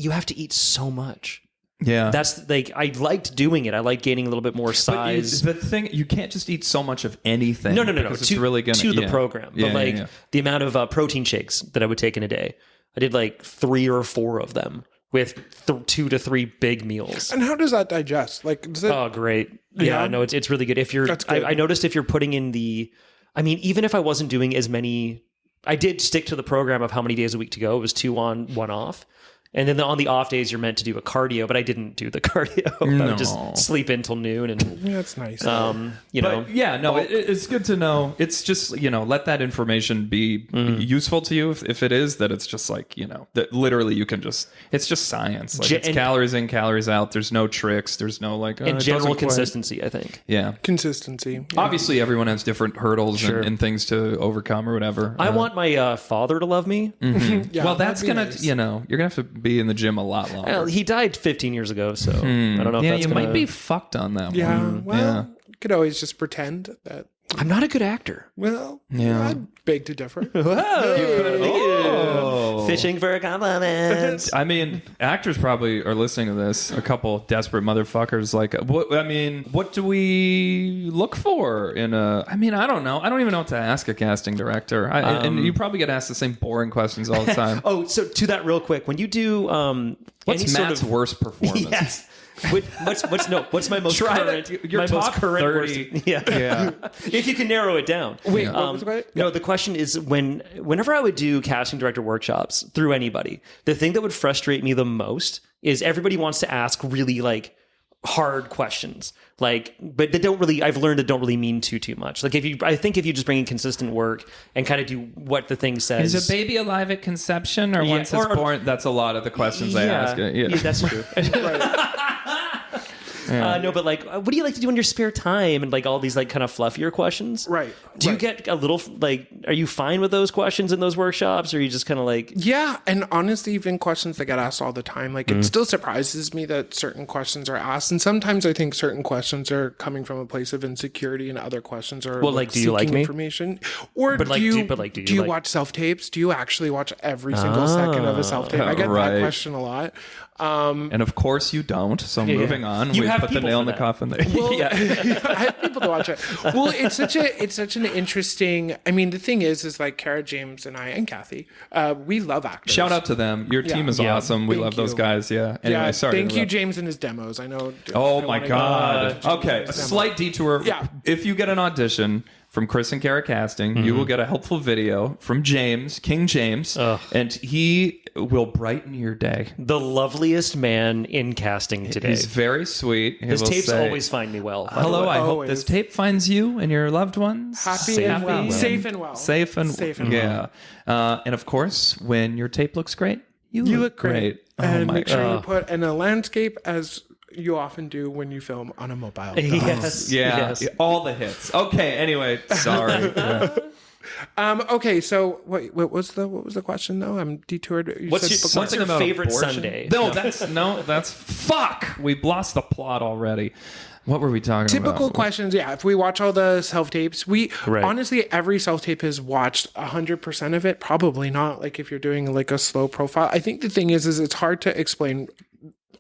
you have to eat so much. Yeah. That's like, I liked doing it. I like gaining a little bit more size. But the thing, you can't just eat so much of anything. No. It's really gonna, to the program. But the amount of protein shakes that I would take in a day, I did like 3 or 4 of them with 2 to 3 big meals. And how does that digest? Like, does it? Oh, great. Yeah, no, it's really good. If you're, I noticed if you're putting in even if I wasn't doing as many, I did stick to the program of how many days a week to go. It was 2 on, 1 off. And then on the off days, you're meant to do a cardio, but I didn't do the cardio. I would just sleep until noon. And Yeah, that's nice. It's good to know. It's just, let that information be useful to you if it is, that it's just like, that literally you can just, it's just science. Like it's calories in, calories out. There's no tricks. There's no like, and general consistency, I think. Yeah. Consistency. Yeah. Obviously, everyone has different hurdles and things to overcome or whatever. I want my father to love me. Yeah, well, that's going nice. to, you're going to have to be in the gym a lot longer. Well, he died 15 years ago, so I don't know if that's you might be fucked on that Yeah. one. Well, you could always just pretend that. I'm not a good actor. Well, Yeah. I'd beg to differ. Fishing for a compliment. I mean, actors probably are listening to this. A couple desperate motherfuckers. Like, what do we look for in a? I mean, I don't know. I don't even know what to ask a casting director. And you probably get asked the same boring questions all the time. So to that real quick, when you do What's Matt's worst performance? Yes. What's my most current? Your my top most current 30. worst- yeah. If you can narrow it down. Wait, what was it? No, the question is whenever I would do casting director workshops through anybody, the thing that would frustrate me the most is everybody wants to ask really like hard questions, like, but they don't really. I've learned that don't really mean too much. Like I think if you just bring in consistent work and kind of do what the thing says. Is a baby alive at conception or once it's born? That's a lot of the questions I ask. Yeah, that's true. No, but like, what do you like to do in your spare time? And like all these like kind of fluffier questions. Right. Do you get a little like, are you fine with those questions in those workshops? Or are you just kind of like. Yeah. And honestly, even questions that get asked all the time, like it still surprises me that certain questions are asked. And sometimes I think certain questions are coming from a place of insecurity and other questions are like, do you like me? Information. Or But do you like- watch self-tapes? Do you actually watch every single second of a self-tape? I get that question a lot. And of course you don't. So moving on, You we have put the people nail for in the that. coffin there. Well, I have people to watch it. Well, it's such an interesting. I mean, the thing is like Kara James and I and Kathy, we love actors. Shout out to them. Your team is Yeah. awesome. We Thank love those you. guys. Yeah. Anyway, Yeah, sorry. thank to you, interrupt. James, and his demos. I know. Oh I my wanna God. go- Okay. A slight detour. Yeah. If you get an audition from Chris and Kara Casting, you will get a helpful video from James, King James, and he will brighten your day. The loveliest man in casting today. He's very sweet. He His will tapes say, always find me well. by the Hello, way. I hope Always. this tape finds you and your loved ones Happy and well. Safe and well. Safe and well. and of course, when your tape looks great, you look great. Oh And my make sure God. you put in a landscape as you often do when you film on a mobile. Yes. Yeah, Yes. all the hits. Okay, anyway, sorry. Yeah. Okay, so what was the question though? I'm detoured. You What's said your- what's your about favorite abortion? Sunday? That's fuck. We lost the plot already. What were we talking about? typical questions? Yeah, if we watch all the self tapes, we Right. honestly every self tape is watched 100% of it. Probably not. Like if you're doing like a slow profile, I think the thing is it's hard to explain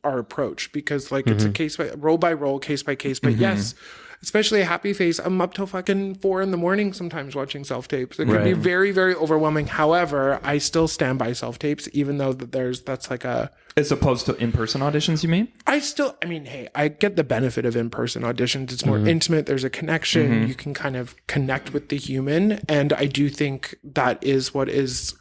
our approach because like it's a case by roll, case by case. But yes, especially a Happy Face, I'm up till fucking 4 a.m. sometimes watching self tapes. It can be very, very overwhelming. However, I still stand by self tapes, even though that's like a. As opposed to in-person auditions, you mean? I mean, hey, I get the benefit of in-person auditions. It's more intimate. There's a connection. You can kind of connect with the human. And I do think that is what is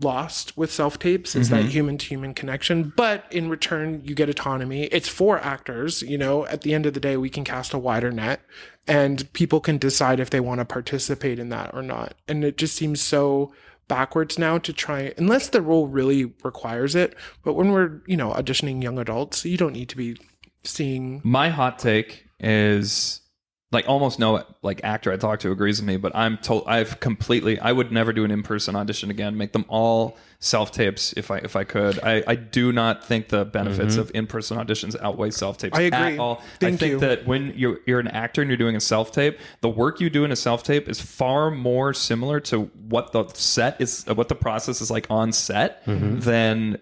lost with self-tapes is that human-to-human connection. But in return, you get autonomy. It's for actors. You know, at the end of the day, we can cast a wider net and people can decide if they want to participate in that or not. And it just seems so backwards now to try, unless the role really requires it. But when we're, auditioning young adults, you don't need to be seeing. My hot take is like almost no like actor I talk to agrees with me, but I would never do an in-person audition again. Make them all self-tapes if I could. I do not think the benefits of in-person auditions outweigh self-tapes I agree. at all. Thank I think you. that when you're an actor and you're doing a self-tape, the work you do in a self-tape is far more similar to what the set is, what the process is like on set than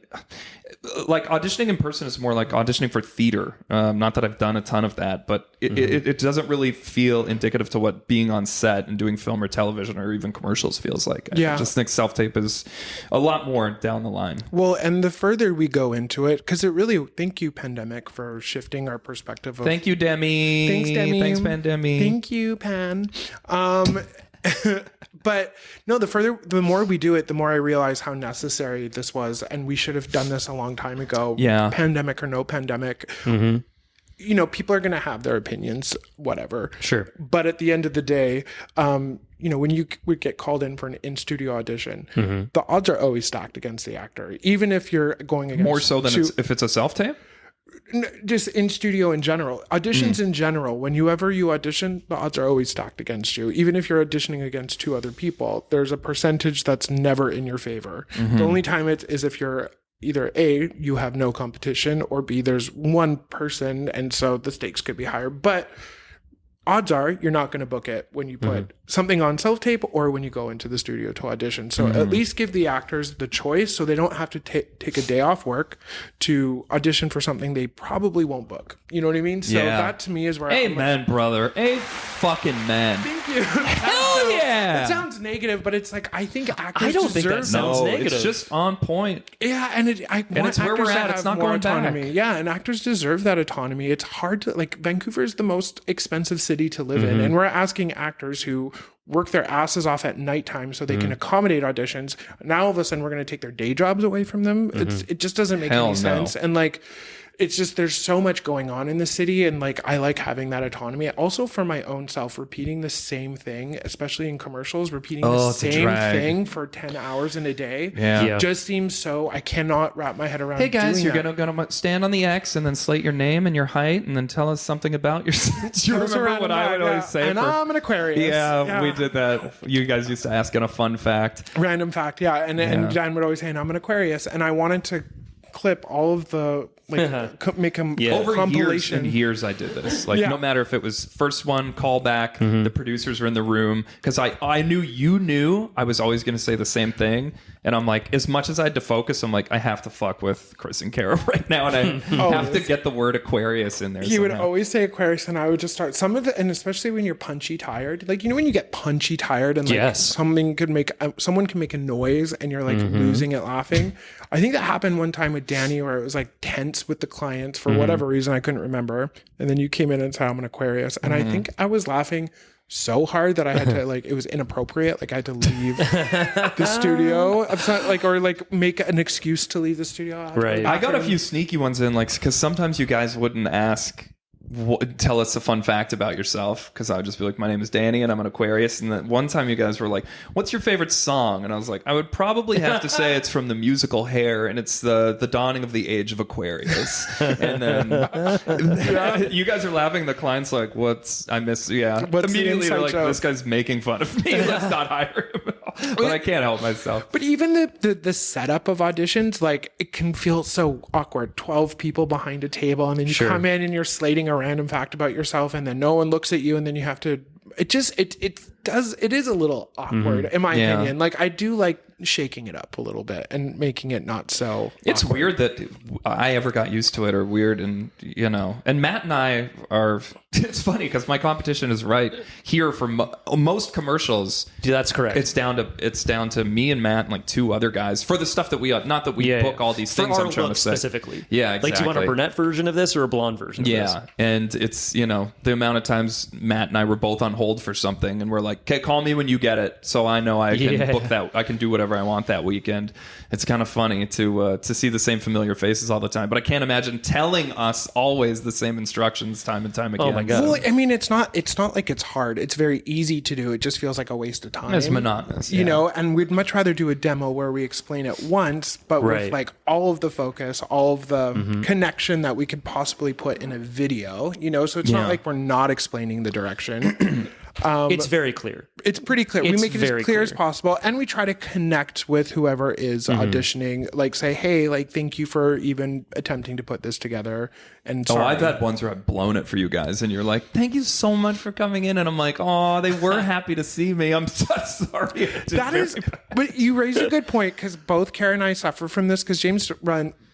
like auditioning in person is more like auditioning for theater. Not that I've done a ton of that, but it doesn't really feel indicative to what being on set and doing film or television or even commercials feels like. Yeah. I just think self-tape is a lot more down the line. Well, and the further we go into it, because it really, thank you, pandemic, for shifting our perspective of. Thank you, Demi. Thanks, Demi. Thanks, Pandemic. Thank you, Pan. But no, the more we do it, the more I realize how necessary this was, and we should have done this a long time ago. Yeah. Pandemic or no pandemic. People are going to have their opinions, whatever. Sure. But at the end of the day, when you would get called in for an in-studio audition, the odds are always stacked against the actor, even if you're going against More so than if it's a self-tape? just in studio in general, auditions in general. Whenever you audition, the odds are always stacked against you. Even if you're auditioning against 2 other people, there's a percentage that's never in your favor. The only time it is if you're either A, you have no competition, or B, there's one person, and so the stakes could be higher. But odds are you're not going to book it when you put something on self-tape or when you go into the studio to audition. So at least give the actors the choice so they don't have to take a day off work to audition for something they probably won't book. You know what I mean? So that to me is where Amen, brother. A fucking man. Thank you. Hell yeah. It sounds negative, but it's like I think actors I don't think that deserve sounds No, negative. it's just on point. Yeah, and it's where we're at. It's not going autonomy. back. Yeah, and actors deserve that autonomy. It's hard to like Vancouver is the most expensive city to live in, and we're asking actors who work their asses off at nighttime so they can accommodate auditions. Now all of a sudden we're going to take their day jobs away from them. It just doesn't make Hell any no. sense. And like it's just there's so much going on in the city, and like I like having that autonomy. Also for my own self, repeating the same thing, especially in commercials, repeating the it's a same drag. thing for 10 hours in a day Yeah. just seems so I cannot wrap my head around. Hey guys, doing you're that. gonna stand on the X and then slate your name and your height and then tell us something about yourself. Do you Tell us remember around what the I back, would always say? And for- I'm an Aquarius. yeah, we did that. You guys used to ask in a fun fact. Random fact, yeah. And Dan would always say, and I'm an Aquarius. And I wanted to clip all of the like make a Over years compilation. and years I did this. Like Yeah. no matter if it was first one, call back, the producers were in the room. Because I knew you knew I was always going to say the same thing. And I'm like, as much as I had to focus, I'm like, I have to fuck with Kris and Kara right now. And I have to get the word Aquarius in there He would somehow. always say Aquarius, and I would just start some of it, and especially when you're punchy tired, like you know when you get punchy tired, and like Yes. someone can make a noise, and you're like losing it laughing. I think that happened one time with Danny, where it was like tense with the clients for whatever reason I couldn't remember, and then you came in and said I'm an Aquarius, and I think I was laughing so hard that I had to like it was inappropriate, like I had to leave the studio. It's not like or like make an excuse to leave the studio. Right. I got a few sneaky ones in, like, because sometimes you guys wouldn't ask, tell us a fun fact about yourself, because I would just be like, my name is Danny and I'm an Aquarius. And then one time you guys were like, what's your favorite song? And I was like, I would probably have to say it's from the musical Hair, and it's the dawning of the age of Aquarius. And then you guys are laughing. The client's like, what's the immediately they're inside like, joke? this guy's making fun of me. Let's not hire him. But I can't help myself. But even the setup of auditions, like it can feel so awkward. 12 people behind a table, and then you come in and you're slating a random fact about yourself, and then no one looks at you, and then you have to. It is a little awkward in my opinion. Like I do like shaking it up a little bit and making it not so. It's weird that I ever got used to it, or weird, and you know. And Matt and I are. It's funny because my competition is right here for most commercials. That's correct. It's down to me and Matt and like two other guys for the stuff that we not that we book all these things. For our I'm trying to look say specifically. Yeah, exactly. Like, do you want a brunette version of this or a blonde version of this? Yeah, and it's, you know, the amount of times Matt and I were both on hold for something, and we're like, okay, call me when you get it, so I know I can book that. I can do whatever I want that weekend. It's kind of funny to see the same familiar faces all the time, but I can't imagine telling us always the same instructions time and time again. Oh my God. Well, I mean, it's not like it's hard. It's very easy to do. It just feels like a waste of time. It's monotonous, you know. And we'd much rather do a demo where we explain it once, but with like all of the focus, all of the connection that we could possibly put in a video. You know, so it's not like we're not explaining the direction. It's very clear. It's pretty clear. We It's make it as very clear as clear. possible, and we try to connect with whoever is auditioning. Like, say, hey, like, thank you for even attempting to put this together. And sorry. I've had ones where I've blown it for you guys, and you're like, thank you so much for coming in. And I'm like, oh, they were happy to see me. I'm so sorry. That is, but you raise a good point, because both Kara and I suffer from this, because James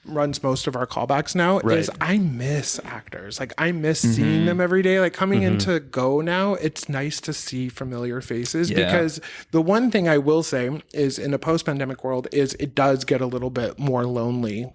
runs most of our callbacks now. Is I miss actors. Like I miss seeing them every day. Like coming into Go now, it's nice to see familiar faces, because the one thing I will say is in a post-pandemic world is it does get a little bit more lonely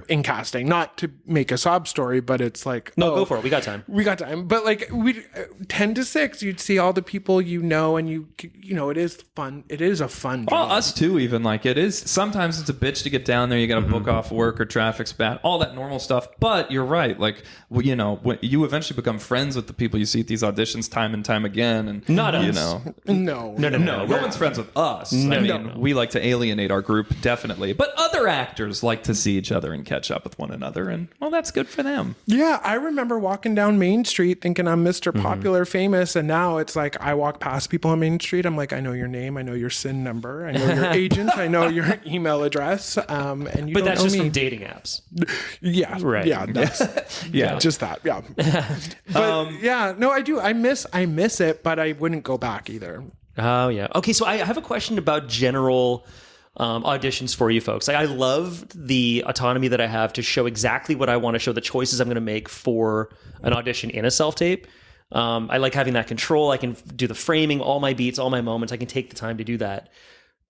in casting. Not to make a sob story, but it's like, Go for it. We got time. But like we 10 to 6, you'd see all the people you know, and you know, it is fun. It is a fun job. Well, us too, even. Like, it is. Sometimes it's a bitch to get down there. You got to book off work, or traffic's bad, all that normal stuff. But you're right. Like, you know, when you eventually become friends with the people you see at these auditions time and time again. And Not you us. know, No. no one's friends with us. I mean, we like to alienate our group, definitely. But other actors like to see each other and catch up with one another. And, well, that's good for them. Yeah, I remember walking down Main Street thinking I'm Mr. Popular Famous, and now it's like I walk past people on Main Street. I'm like, I know your name, I know your SIN number, I know your agent, I know your email address, and you But don't that's know just me. from dating apps. Yeah, Right. Yeah, that's, Yeah. just that. Yeah, but yeah, no, I do. I miss it, but I wouldn't go back either. Oh, yeah. Okay, so I have a question about general auditions for you folks. I love the autonomy that I have to show exactly what I want to show, the choices I'm going to make for an audition in a self-tape. I like having that control. I can do the framing, all my beats, all my moments. I can take the time to do that.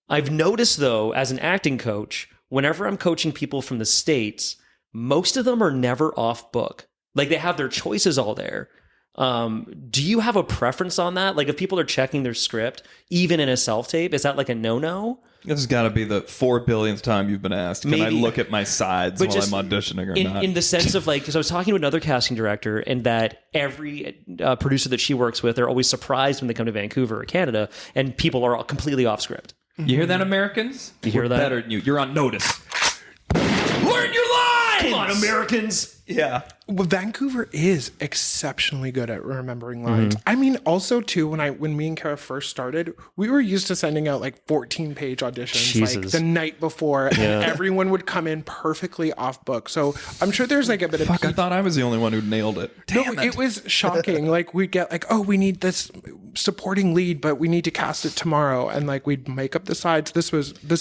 I've noticed, though, as an acting coach, whenever I'm coaching people from the States, most of them are never off book. Like, they have their choices all there. Do you have a preference on that? Like, if people are checking their script, even in a self-tape, is that like a no-no? This has got to be the 4 billionth time you've been asked. Can I look at my sides while I'm auditioning or not? In the sense of, like, because I was talking to another casting director, and that every producer that she works with, they're always surprised when they come to Vancouver or Canada, and people are all completely off script. You hear that, Americans? You hear that? Better than you. You're on notice. Learn your lines! Come on, Americans! Yeah. Well, Vancouver is exceptionally good at remembering lines. I mean, also too, when me and Kara first started, we were used to sending out like 14-page auditions like the night before, and everyone would come in perfectly off book. So I'm sure there's like a bit of I thought I was the only one who nailed it. Damn it. It was shocking. Like, we'd get like, oh, we need this supporting lead, but we need to cast it tomorrow, and like we'd make up the sides. This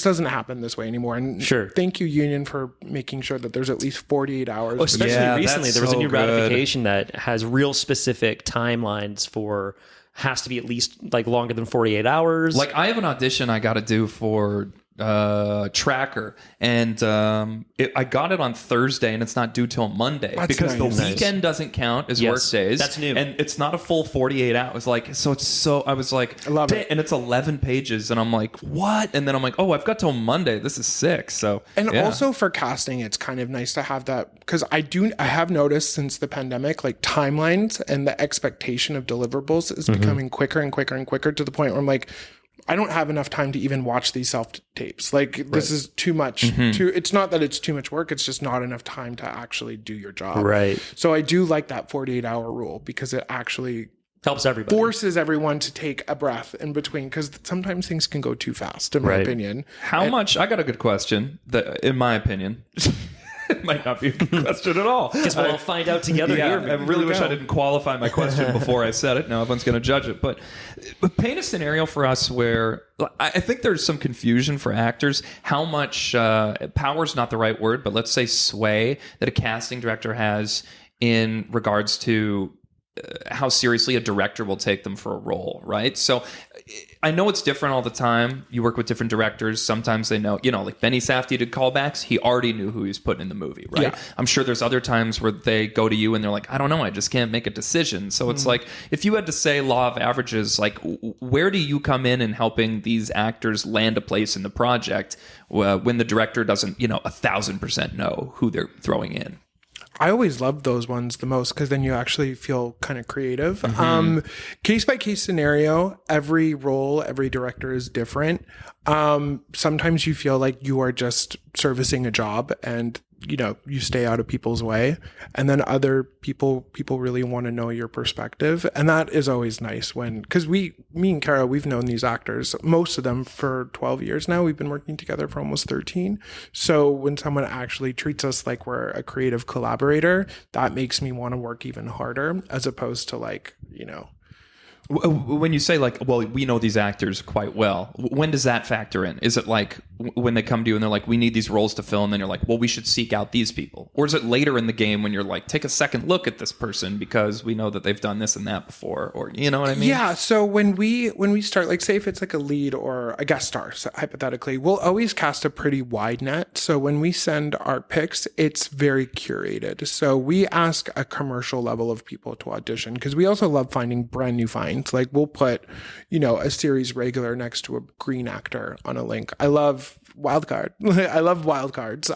doesn't happen this way anymore. And thank you, Union, for making sure that there's at least 48 hours. Especially recently, there was a new ratification that has real specific timelines for, has to be at least like longer than 48 hours. Like, I have an audition I got to do for Tracker, and I got it on Thursday, and it's not due till Monday. That's because nice. the weekend doesn't count as work days. That's new, and it's not a full 48 hours. Like, so it's so, I was like, I love it, and it's 11 pages, and I'm like, what? And then I'm like, oh, I've got till Monday. This is sick. So, and also for casting, it's kind of nice to have that, because I have noticed since the pandemic, like, timelines and the expectation of deliverables is becoming quicker and quicker and quicker, to the point where I'm like, I don't have enough time to even watch these self-tapes. Like, this is too much. It's not that it's too much work. It's just not enough time to actually do your job. Right. So I do like that 48-hour rule, because it actually helps everybody. Forces everyone to take a breath in between, because sometimes things can go too fast, in my opinion. How much? I got a good question, in my opinion. It might not be a good question at all. Because we'll all find out together here. I really wish I didn't qualify my question before I said it. Now everyone's going to judge it. But paint a scenario for us where I think there's some confusion for actors. How much power is not the right word, but let's say sway that a casting director has in regards to how seriously a director will take them for a role, right? So I know it's different all the time. You work with different directors. Sometimes they know, like Benny Safdie did callbacks. He already knew who he was putting in the movie, right? Yeah. I'm sure there's other times where they go to you and they're like, I don't know, I just can't make a decision. So it's like, if you had to say law of averages, like, where do you come in helping these actors land a place in the project when the director doesn't, 1,000% know who they're throwing in? I always loved those ones the most, because then you actually feel kind of creative. Case by case scenario, every role, every director is different. Sometimes you feel like you are just servicing a job, and you stay out of people's way. And then other people really want to know your perspective. And that is always nice because me and Kara, we've known these actors, most of them, for 12 years now. We've been working together for almost 13. So when someone actually treats us like we're a creative collaborator, that makes me want to work even harder, as opposed to when you say like, well, we know these actors quite well, when does that factor in? Is it like when they come to you and they're like, we need these roles to fill, and then you're like, well, we should seek out these people? Or is it later in the game when you're like, take a second look at this person because we know that they've done this and that before? Or you know what I mean? Yeah. So when we start, like, say if it's like a lead or a guest star, so hypothetically, we'll always cast a pretty wide net. So when we send our picks, it's very curated. So we ask a commercial level of people to audition, because we also love finding brand new finds. Like, we'll put, a series regular next to a green actor on a link. I love wildcard. I love wildcards.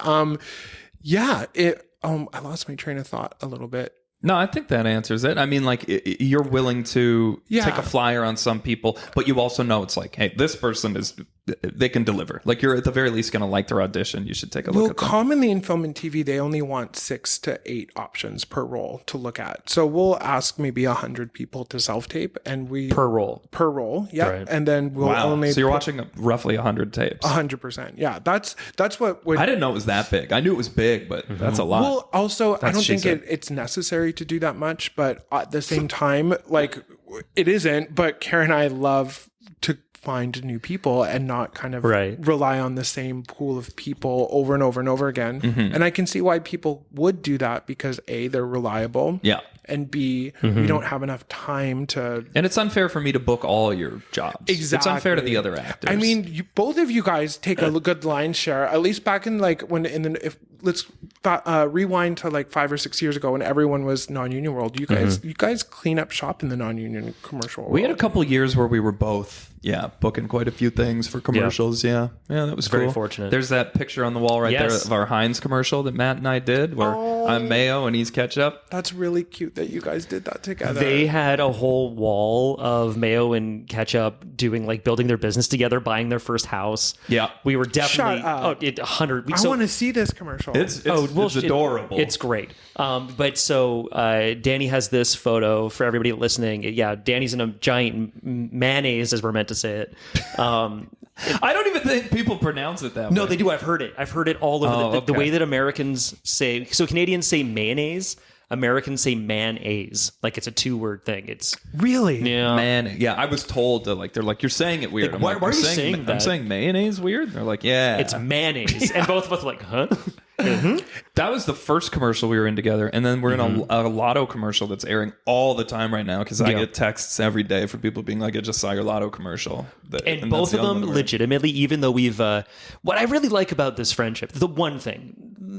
I lost my train of thought a little bit. No, I think that answers it. I mean, like, you're willing to take a flyer on some people, but you also know it's like, hey, this person they can deliver. Like, you're at the very least going to like their audition. You should take a look at them. Commonly in film and TV, they only want 6 to 8 options per role to look at. So we'll ask maybe 100 people to self-tape, and per role. Yeah. Right. And then we'll only... So you're watching roughly 100 tapes. 100%. Yeah. That's what... I didn't know it was that big. I knew it was big, but that's a lot. Well, also, I don't think it's necessary to do that much, but at the same time, like, it isn't, but Karen and I love to find new people and not kind of Right. rely on the same pool of people over and over and over again. And I can see why people would do that because A, they're reliable. Yeah. And B, we don't have enough time to. And it's unfair for me to book all your jobs. Exactly. It's unfair to the other actors. I mean, both of you guys take a good line share. At least back in like when let's rewind to like 5 or 6 years ago when everyone was non-union world. You guys clean up shop in the non-union commercial world. we had a couple years where we were both, booking quite a few things for commercials. Yeah, that was Very cool. fortunate. There's that picture on the wall right there Yes. of our Heinz commercial that Matt and I did, where I'm mayo and he's ketchup. That's really cute that you guys did that together. They had a whole wall of mayo and ketchup doing like building their business together, buying their first house. Yeah. We were definitely Shut up. 100. I want to see this commercial. It's adorable. It's great. But so Danny has this photo for everybody listening. Yeah, Danny's in a giant mayonnaise, as we're meant to say it. I don't even think people pronounce it that way. No, they do. I've heard it. I've heard it all over the way that Americans say. So Canadians say mayonnaise. Americans say man-aise. Like it's a 2-word thing. It's really. yeah. Man, I was told that they're like, you're saying it weird. Like, I'm why like, are I'm you saying that? I'm saying mayonnaise weird? They're like, yeah. It's mayonnaise. And both of us are like, huh? That was the first commercial we were in together, and then we're in a Lotto commercial that's airing all the time right now because I get texts every day from people being like, "I just saw your Lotto commercial," And both that's of the only them one. legitimately, even though we've what I really like about this friendship, the one thing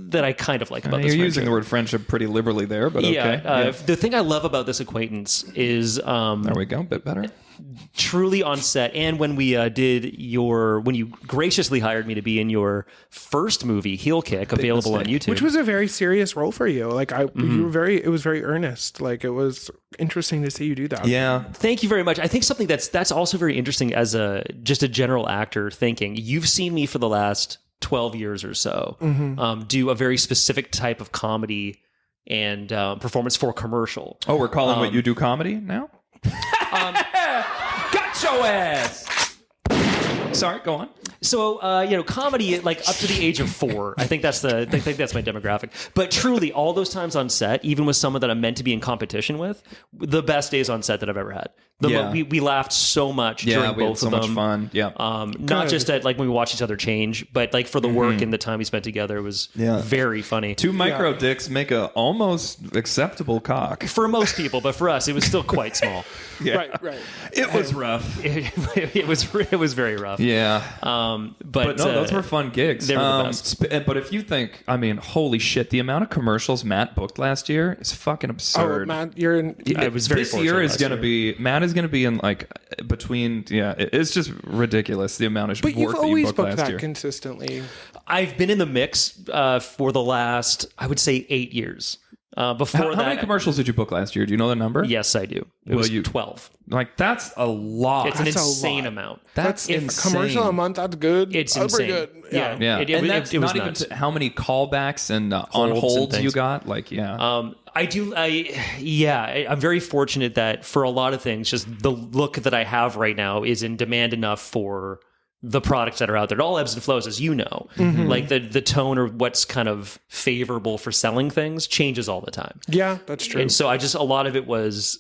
that I kind of like about You're this using friendship, the word friendship pretty liberally there, but okay. the thing I love about this acquaintance is There we go, a bit better. truly on set, and when we when you graciously hired me to be in your first movie, Heel Kick, available on YouTube, Which was a very serious role for you. Like you were it was very earnest. Like it was interesting to see you do that. Yeah, Thank you very much. I think something that's also very interesting as just a general actor thinking. You've seen me for the last 12 years or so do a very specific type of comedy and performance for commercial. Oh, we're calling what you do comedy now? Got your ass! Sorry, go on. So, comedy, like up to the age of 4, I think that's my demographic. But truly, all those times on set, even with someone that I'm meant to be in competition with, the best days on set that I've ever had. We laughed so much during we had both so of them. much fun. Yeah. Not just at like when we watched each other change, but like for the work and the time we spent together, it was very funny. 2 micro dicks make a almost acceptable cock. For most people, but for us, it was still quite small. Right. It was rough. It was very rough. Yeah. But no, those were fun gigs. They were the best. But if you think, I mean, holy shit, the amount of commercials Matt booked last year is fucking absurd. Oh, Matt, you're in. I was very this year fortunate is last going to year. be, Matt is going to be in like between, it's just ridiculous the amount of But you've work that you always booked booked last that year. consistently. I've been in the mix for the last, I would say, 8 years. Before How many commercials did you book last year? Do you know the number? Yes, I do. It was 12. Like, that's a lot. It's an That's a insane lot. amount. That's A insane. commercial a month, that's good. It's That's pretty insane. good. Yeah. Yeah, It and that's was not even nuts. how many callbacks and on and holds you things. got. Like, I'm very fortunate that for a lot of things, just the look that I have right now is in demand enough for the products that are out there. It all ebbs and flows, as you know. Like the tone or what's kind of favorable for selling things changes all the time. Yeah, that's true. And so a lot of it was,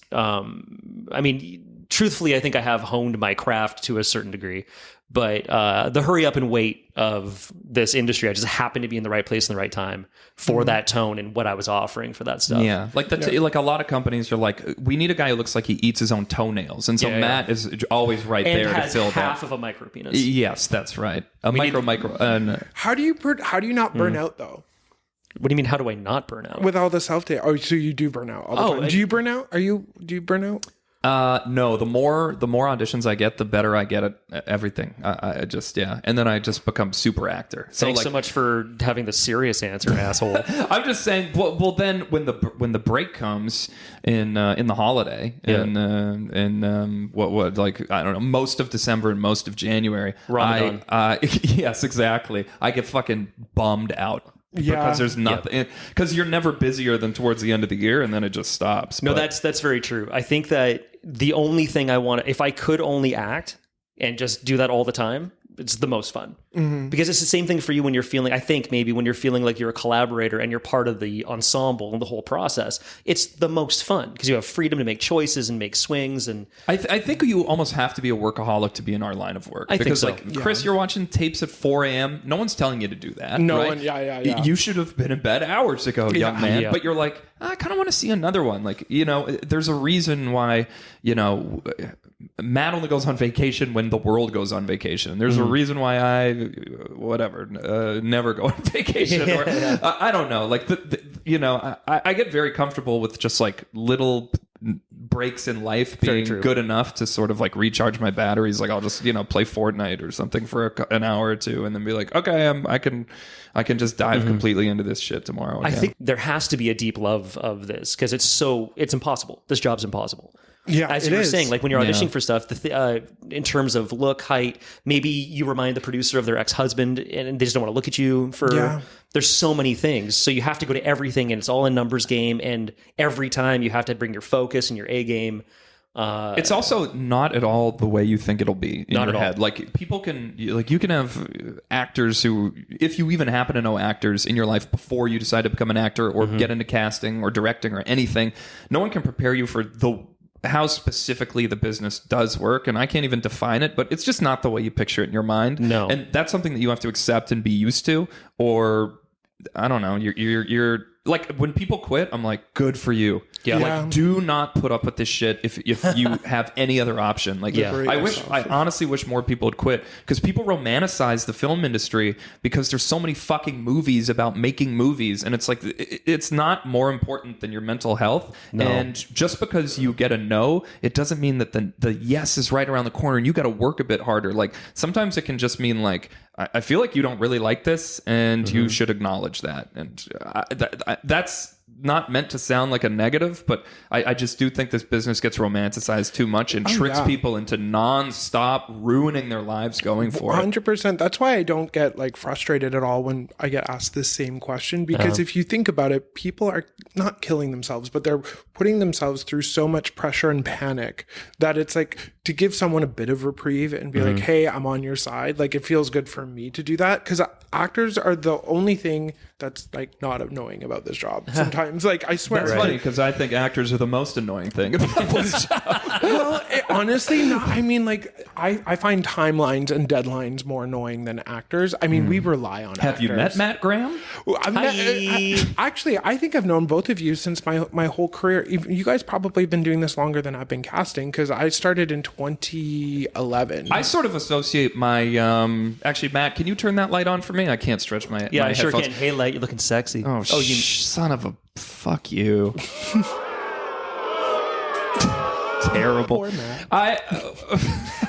truthfully, I think I have honed my craft to a certain degree, but the hurry up and wait of this industry, I just happened to be in the right place in the right time for that tone and what I was offering for that stuff. Yeah, like like a lot of companies are like, we need a guy who looks like he eats his own toenails, and so Matt is always right And there to has fill half that. of a micro penis. Yes, that's right. A micro. How do you not burn out though? What do you mean? How do I not burn out? With all the self-tape. Oh, so you do burn out all the time. Do you burn out? Do you burn out? No, the more auditions I get, the better I get at everything. I just and then I just become super actor. So Thanks so much for having the serious answer, asshole. I'm just saying. Well, then when the break comes in the holiday what like I don't know, most of December and most of January, Ramadan. yes, exactly. I get fucking bummed out. Yeah. Because there's nothing. Because you're never busier than towards the end of the year, and then it just stops. No, But- that's very true. I think that the only thing I want, if I could only act and just do that all the time, it's the most fun because it's the same thing for you when you're feeling, I think maybe when you're feeling like you're a collaborator and you're part of the ensemble and the whole process, it's the most fun because you have freedom to make choices and make swings. And I think you almost have to be a workaholic to be in our line of work. I think so. Like Chris, you're watching tapes at 4 a.m. No one's telling you to do that. No right? one, yeah. You should have been in bed hours ago, young man. But you're like, I kind of want to see another one. Like, there's a reason why, Matt only goes on vacation when the world goes on vacation. There's a reason why I, never go on vacation. Or, I don't know. Like, I get very comfortable with just like little breaks in life being good enough to sort of like recharge my batteries. Like I'll just play Fortnite or something for an hour or two, and then be like, okay, I can just dive completely into this shit tomorrow. I think there has to be a deep love of this because it's impossible. This job's impossible. Yeah, as you were saying, like when you're auditioning for stuff, in terms of look, height, maybe you remind the producer of their ex-husband, and they just don't want to look at you for. Yeah. There's so many things, so you have to go to everything, and it's all a numbers game. And every time you have to bring your focus and your A game. It's also not at all the way you think it'll be in your head. Like people you can have actors who, if you even happen to know actors in your life before you decide to become an actor or get into casting or directing or anything, no one can prepare you for how specifically the business does work, and I can't even define it, but it's just not the way you picture it in your mind. No, and that's something that you have to accept and be used to, or I don't know. You're like when people quit, I'm like, good for you. Yeah. Like, do not put up with this shit if you have any other option. Like, I honestly wish more people would quit because people romanticize the film industry because there's so many fucking movies about making movies, and it's like it's not more important than your mental health. No. And just because you get a no, it doesn't mean that the yes is right around the corner, and you got to work a bit harder. Like sometimes it can just mean like, I feel like you don't really like this, and you should acknowledge that. And that's not meant to sound like a negative, but I just do think this business gets romanticized too much and tricks people into non-stop ruining their lives going for 100%. That's why I don't get like frustrated at all when I get asked this same question, because if you think about it, people are not killing themselves, but they're putting themselves through so much pressure and panic that it's like to give someone a bit of reprieve and be like, hey, I'm on your side. Like it feels good for me to do that, because actors are the only thing that's like not annoying about this job. Sometimes, like I swear, that's funny because I think actors are the most annoying thing about this job. Well, honestly, no. I mean, like I find timelines and deadlines more annoying than actors. I mean, we rely on. Have you met Matt Graham? Actually, I think I've known both of you since my whole career. You guys probably have been doing this longer than I've been casting, because I started in 2011. I sort of associate my actually, Matt, can you turn that light on for me? I can't stretch my I sure headphones. can. Hey, light, you're looking sexy. Oh, you son of a fuck you. Terrible. Poor Matt.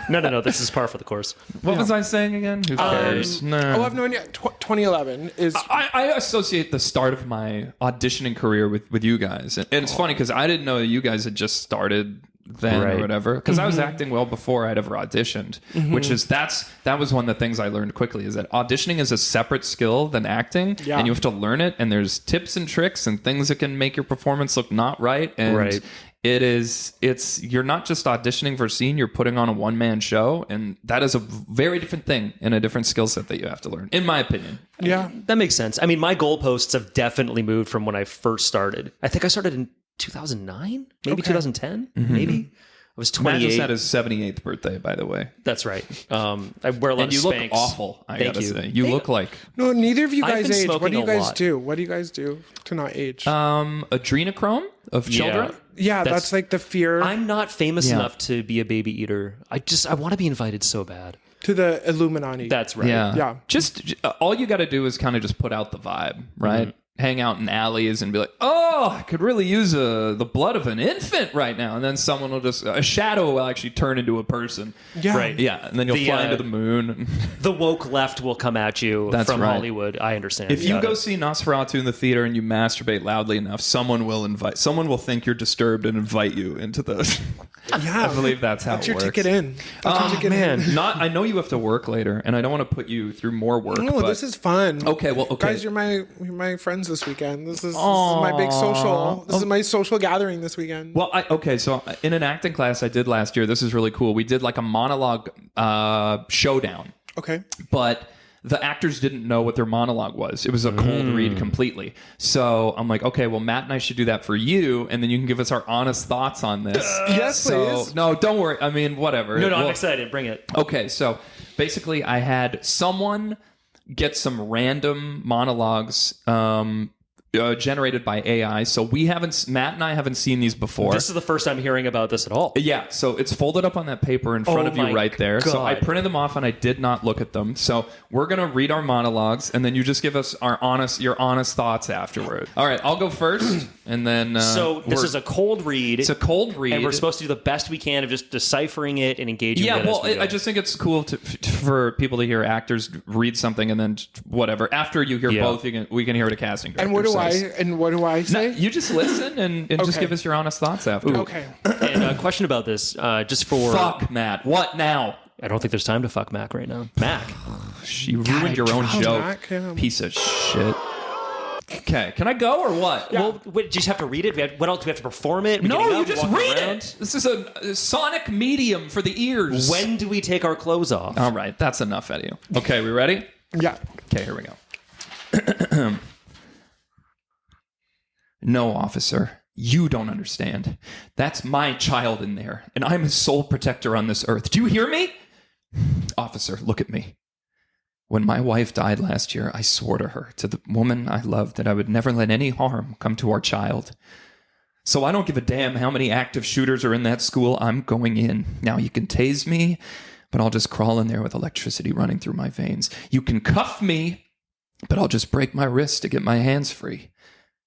No. This is par for the course. What was I saying again? Who cares? No. I've known you. 2011 is. I associate the start of my auditioning career with you guys, and it's funny because I didn't know you guys had just started then or whatever, because I was acting well before I'd ever auditioned, which is that was one of the things I learned quickly, is that auditioning is a separate skill than acting, and you have to learn it, and there's tips and tricks and things that can make your performance look not right, and you're not just auditioning for a scene, you're putting on a one-man show, and that is a very different thing and a different skill set that you have to learn, in my opinion. Yeah, that makes sense. I mean, my goalposts have definitely moved from when I first started. I think I started in 2009, maybe 2010, maybe. I was 28. Matt just had his 78th birthday, by the way. That's right. I wear a lot of Spanx. You look awful, I gotta say. You look like... No, neither of you guys age. What do you guys do? What do you guys do to not age? Adrenochrome of children? Yeah, that's like the fear. I'm not famous enough to be a baby eater. I want to be invited so bad. To the Illuminati. That's right. Yeah. Just all you got to do is kind of just put out the vibe, right? Hang out in alleys and be like, oh, I could really use the blood of an infant right now. And then someone will a shadow will actually turn into a person. Yeah. Right. Yeah. And then you'll fly into the moon. The woke left will come at you from Hollywood. I understand. If you go see Nosferatu in the theater and you masturbate loudly enough, someone will think you're disturbed and invite you into the... Yeah. I believe that's how it works. That's your ticket in. I know you have to work later, and I don't want to put you through more work. No, this is fun. Okay. Guys, you're my friends this weekend. This is my big social. This is my social gathering this weekend. Well, so in an acting class I did last year, this is really cool. We did like a monologue showdown. Okay. But the actors didn't know what their monologue was. It was a cold read completely. So I'm like, okay, well, Matt and I should do that for you, and then you can give us our honest thoughts on this. Yes, please. No, don't worry. I mean, whatever. No, I'm excited. Bring it. Okay, so basically I had someone get some random monologues generated by AI. So Matt and I haven't seen these before. This is the first time hearing about this at all. Yeah, so it's folded up on that paper in front of you right there. God. So I printed them off and I did not look at them. So we're going to read our monologues and then you just give us your honest thoughts afterward. All right, I'll go first and then... so this is a cold read. It's a cold read. And we're supposed to do the best we can of just deciphering it and engaging Yeah, with it well, as we go. I just think it's cool for people to hear actors read something and then whatever. After you hear both, we can hear what a casting director And what do says. I say? You just listen and just give us your honest thoughts after. Okay. And a question about this, just for... Fuck, Matt. What now? I don't think there's time to fuck Mac right now. Mac. You ruined your own God, joke. Mac, Piece of shit. Okay, can I go or what? Yeah. Well, wait, do you just have to read it? What else? Do we have to perform it? No, Getting you up, just walking read around? it. This is a sonic medium for the ears. When do we take our clothes off? All right, that's enough out of you. Okay, we ready? Yeah. Okay, here we go. No, officer, you don't understand. That's my child in there, and I'm his sole protector on this earth. Do you hear me? Officer, look at me. When my wife died last year, I swore to her, to the woman I loved, that I would never let any harm come to our child. So I don't give a damn how many active shooters are in that school. I'm going in. Now, you can tase me, but I'll just crawl in there with electricity running through my veins. You can cuff me, but I'll just break my wrist to get my hands free.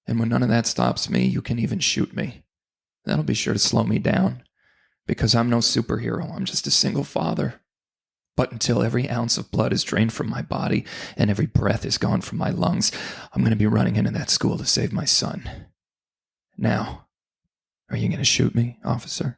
And when none of that stops me, you can even shoot me. That'll be sure to slow me down, because I'm no superhero. I'm just a single father. But until every ounce of blood is drained from my body and every breath is gone from my lungs, I'm going to be running into that school to save my son. Now, are you going to shoot me, officer?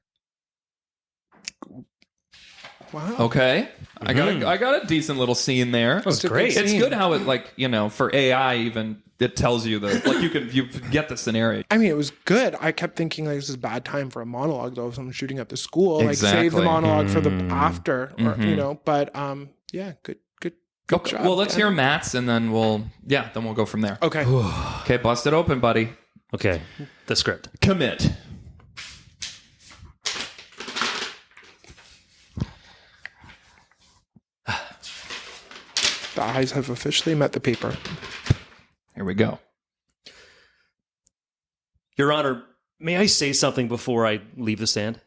Wow. Okay. I got a decent little scene there. That was great. It's good how it for AI even it tells you that you get the scenario. I mean, it was good. I kept thinking this is a bad time for a monologue though. If someone's shooting at the school, Exactly. save the monologue for the after, or But yeah, good Okay. job. Well, let's Dan. hear Matt's and then we'll go from there. Okay. Okay, bust it open, buddy. Okay, the script. Commit. The eyes have officially met the paper. Here we go. Your Honor, may I say something before I leave the stand?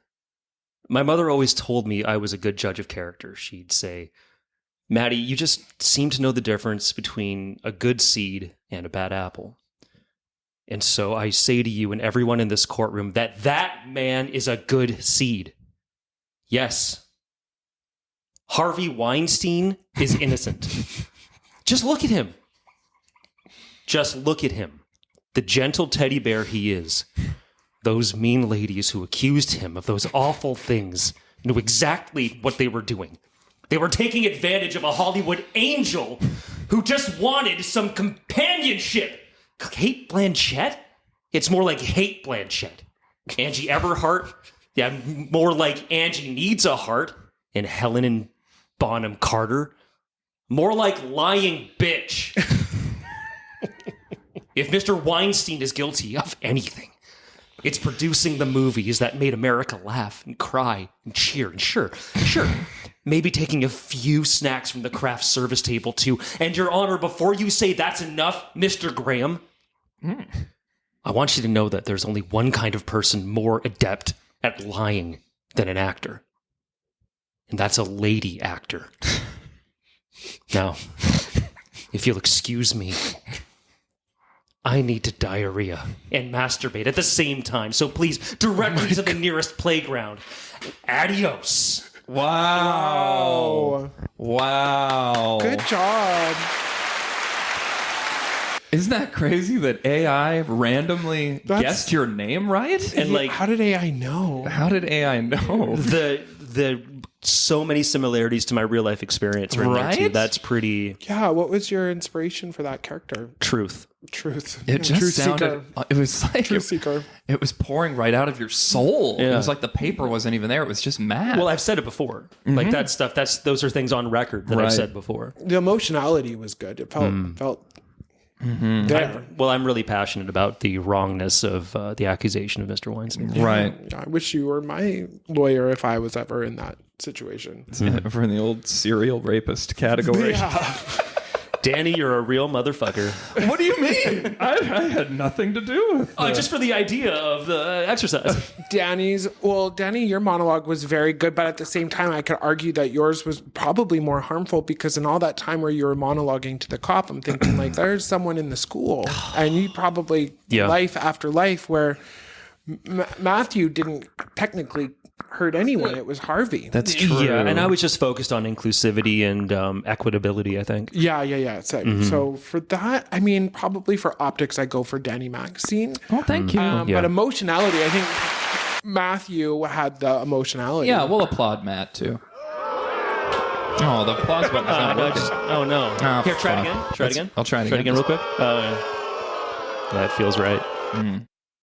My mother always told me I was a good judge of character. She'd say, Maddie, you just seem to know the difference between a good seed and a bad apple. And so I say to you and everyone in this courtroom that man is a good seed. Yes. Harvey Weinstein is innocent. Just look at him. Just look at him. The gentle teddy bear he is. Those mean ladies who accused him of those awful things knew exactly what they were doing. They were taking advantage of a Hollywood angel who just wanted some companionship. Kate Blanchett? It's more like hate Blanchett. Angie Everhart? Yeah, more like Angie needs a heart. And Helen and Bonham Carter? More like lying bitch. If Mr. Weinstein is guilty of anything, it's producing the movies that made America laugh and cry and cheer. And sure, maybe taking a few snacks from the craft service table too. And Your Honor, before you say that's enough, Mr. Graham, I want you to know that there's only one kind of person more adept at lying than an actor. And that's a lady actor. Now, if you'll excuse me, I need to diarrhea and masturbate at the same time. So please, direct me to the nearest playground. Adios. Wow. Wow. Good job. Isn't that crazy that AI randomly guessed your name right? And like, How did AI know? How did AI know? the so many similarities to my real life experience right there too. Right? That's pretty Yeah, what was your inspiration for that character? truth. Truth. It just Truth sounded. seeker. It was like Truth seeker. it was pouring right out of your soul. It Yeah. was like the paper wasn't even there. It was just mad. Well, I've said it before. Like that stuff. Those are things on record that I've Right. said before. The emotionality was good. It felt there. Well, I'm really passionate about the wrongness of the accusation of Mr. Weinstein. right. I wish you were my lawyer if I was ever in that situation. Over in the old serial rapist category. Yeah. Danny, you're a real motherfucker. What do you mean? I had nothing to do with Oh, just for the idea of the exercise. Danny, your monologue was very good, but at the same time, I could argue that yours was probably more harmful because in all that time where you were monologuing to the cop, I'm thinking like, there's someone in the school, and you probably life after life where Matthew didn't technically hurt anyone. It was Harvey. That's true. Yeah, and I was just focused on inclusivity and equitability, I think. Yeah. So for that, I mean, probably for optics, I go for Danny Maxine. Oh, thank you. But emotionality, I think Matthew had the emotionality. Yeah, we'll applaud Matt too. Oh, the applause button's not working. Oh no! Oh, Here, try it fuck. again. Try it again. I'll try it Try it again. again real quick. Oh yeah, that feels right.